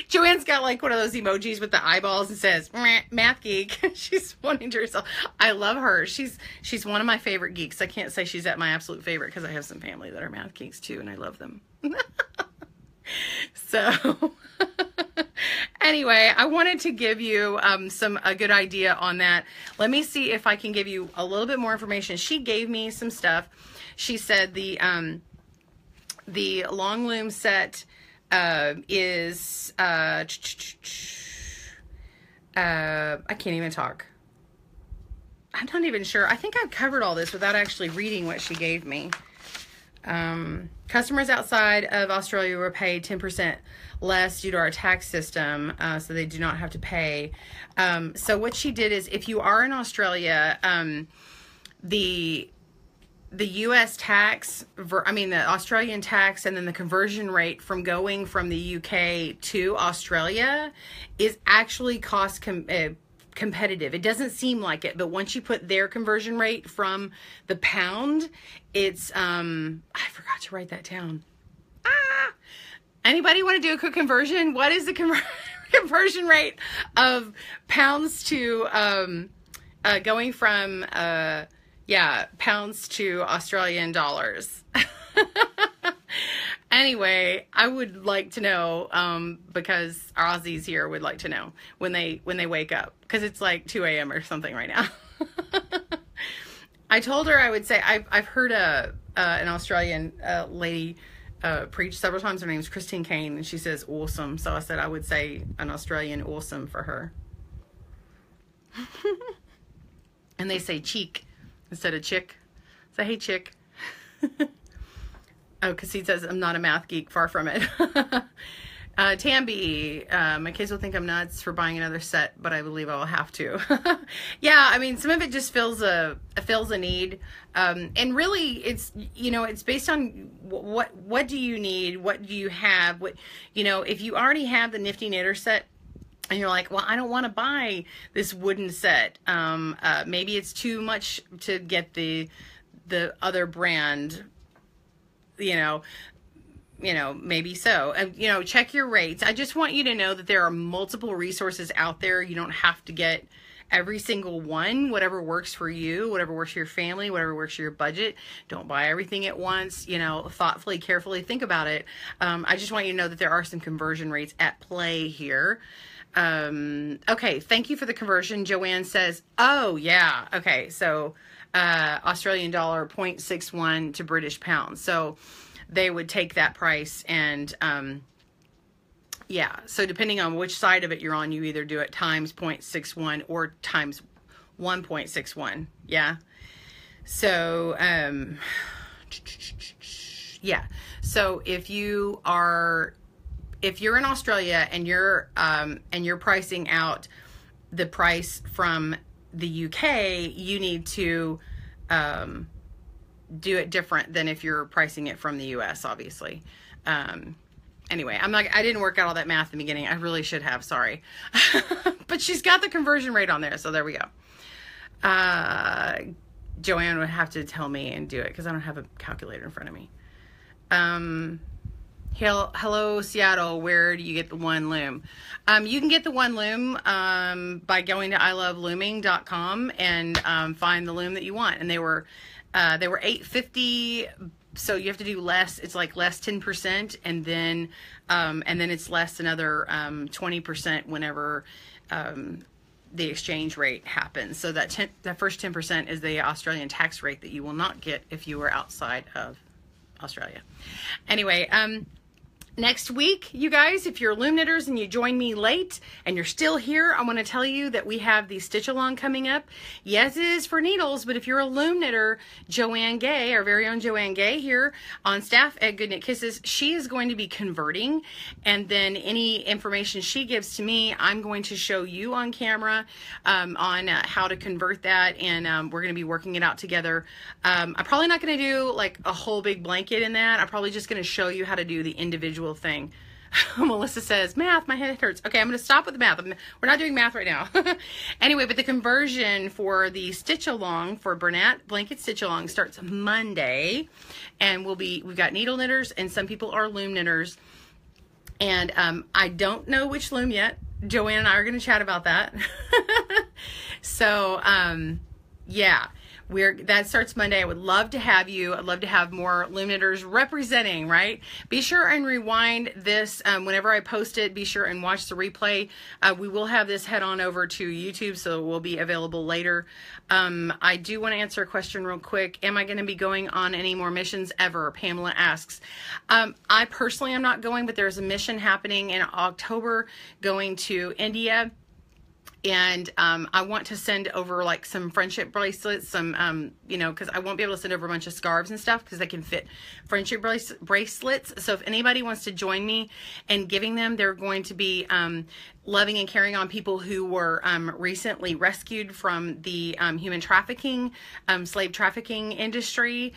Joanne's got like one of those emojis with the eyeballs and says, math geek. She's pointing to herself. I love her. She's one of my favorite geeks. I can't say she's at my absolute favorite because I have some family that are math geeks too, and I love them. So anyway, I wanted to give you a good idea on that. Let me see if I can give you a little bit more information. She gave me some stuff. She said the long loom set is I can't even talk. I'm not even sure. I think I've covered all this without actually reading what she gave me. Customers outside of Australia were paid 10% less due to our tax system, so they do not have to pay. So what she did is, if you are in Australia, the U.S. tax, the Australian tax, and then the conversion rate from going from the UK to Australia is actually cost competitive. It doesn't seem like it, but once you put their conversion rate from the pound, it's, I forgot to write that down. Anybody want to do a quick conversion? What is the conversion rate of pounds to, going from, pounds to Australian dollars. Anyway, I would like to know, because our Aussies here would like to know when they wake up, because it's like 2 a.m. or something right now. I told her I would say, I've heard an Australian lady preach several times. Her name's Christine Kane, and she says awesome. So I said I would say an Australian awesome for her. And they say cheek instead of chick. So hey, chick. Oh, because he says I'm not a math geek. Far from it. Tamby, my kids will think I'm nuts for buying another set, but I believe I will have to. Yeah, I mean, some of it just fills a need, and really, it's, you know, it's based on what do you need, what do you have, what, you know, if you already have the Nifty Knitter set, and you're like, well, I don't want to buy this wooden set. Maybe it's too much to get the other brand, you know, maybe so. You know, check your rates. I just want you to know that there are multiple resources out there. You don't have to get every single one. Whatever works for you, whatever works for your family, whatever works for your budget. Don't buy everything at once. You know, thoughtfully, carefully think about it. I just want you to know that there are some conversion rates at play here. Okay, thank you for the conversion. Joanne says, oh yeah, okay, so Australian dollar 0.61 to British pound. So they would take that price and yeah, so depending on which side of it you're on, you either do it times 0.61 or times 1.61. Yeah. So yeah. So if you're in Australia and you're pricing out the price from the UK, you need to do it different than if you're pricing it from the US, obviously. Anyway, I didn't work out all that math in the beginning. I really should have, sorry. But she's got the conversion rate on there, so there we go. Joanne would have to tell me and do it because I don't have a calculator in front of me. Hello, Seattle. Where do you get the one loom? You can get the one loom by going to ilovelooming.com and find the loom that you want. And they were $8.50. So you have to do less. It's like less 10%, and then it's less another 20% whenever the exchange rate happens. So that first 10% is the Australian tax rate that you will not get if you were outside of Australia. Anyway, next week, you guys, if you're loom knitters and you join me late and you're still here, I want to tell you that we have the stitch along coming up. Yes, it is for needles, but if you're a loom knitter, Joanne Gay, our very own Joanne Gay here on staff at Good Knit Kisses, she is going to be converting, and then any information she gives to me, I'm going to show you on camera on how to convert that, and we're going to be working it out together. I'm probably not going to do like a whole big blanket in that. I'm probably just going to show you how to do the individual thing. Melissa says, math, my head hurts. Okay, I'm going to stop with the math. We're not doing math right now. Anyway, but the conversion for the stitch along for Bernat blanket stitch along starts Monday, and we've got needle knitters, and some people are loom knitters, and I don't know which loom yet. Joanne and I are going to chat about that. So yeah, that starts Monday. I would love to have you. I'd love to have more loom knitters representing, right? Be sure and rewind this whenever I post it. Be sure and watch the replay. We will have this head on over to YouTube, so it will be available later. I do want to answer a question real quick. Am I going to be going on any more missions ever? Pamela asks. I personally am not going, but there's a mission happening in October going to India. And I want to send over like some friendship bracelets, some, you know, because I won't be able to send over a bunch of scarves and stuff because they can fit friendship bracelets. So if anybody wants to join me in giving them, they're going to be loving and caring on people who were recently rescued from the human trafficking, slave trafficking industry.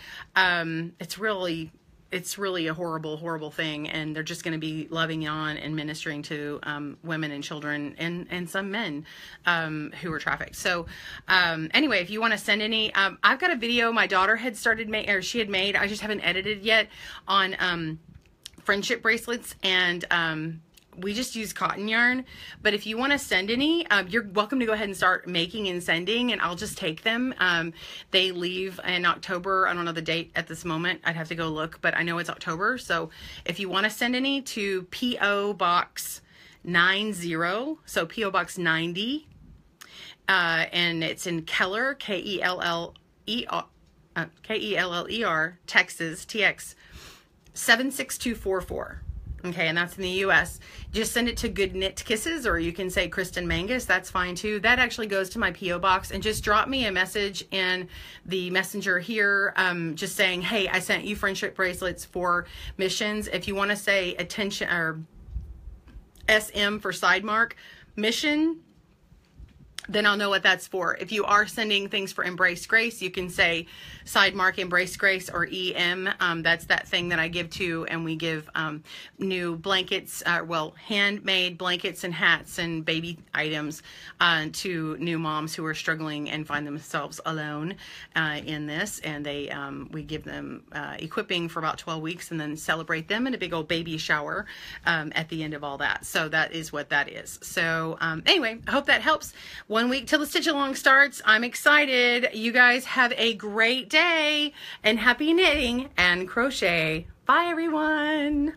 It's really a horrible, horrible thing, and they're just going to be loving on and ministering to women and children and some men who were trafficked. So anyway, if you want to send any, I've got a video my daughter had she had made, I just haven't edited yet, on friendship bracelets, and we just use cotton yarn. But if you want to send any, you're welcome to go ahead and start making and sending, and I'll just take them. They leave in October. I don't know the date at this moment. I'd have to go look, but I know it's October. So if you want to send any to P.O. Box 90, so P.O. Box 90, and it's in Keller, Kellerer, Texas, TX 76244. Okay, and that's in the US. Just send it to Good Knit Kisses, or you can say Kristen Mangus. That's fine too. That actually goes to my P.O. box, and just drop me a message in the messenger here, just saying, hey, I sent you friendship bracelets for missions. If you want to say attention or SM for side mark mission, then I'll know what that's for. If you are sending things for Embrace Grace, you can say side mark Embrace Grace or EM. That's that thing that I give to, and we give new blankets, well, handmade blankets and hats and baby items to new moms who are struggling and find themselves alone in this. And they we give them equipping for about 12 weeks and then celebrate them in a big old baby shower at the end of all that. So that is what that is. So anyway, I hope that helps. 1 week till the stitch along starts. I'm excited. You guys have a great day and happy knitting and crochet. Bye everyone.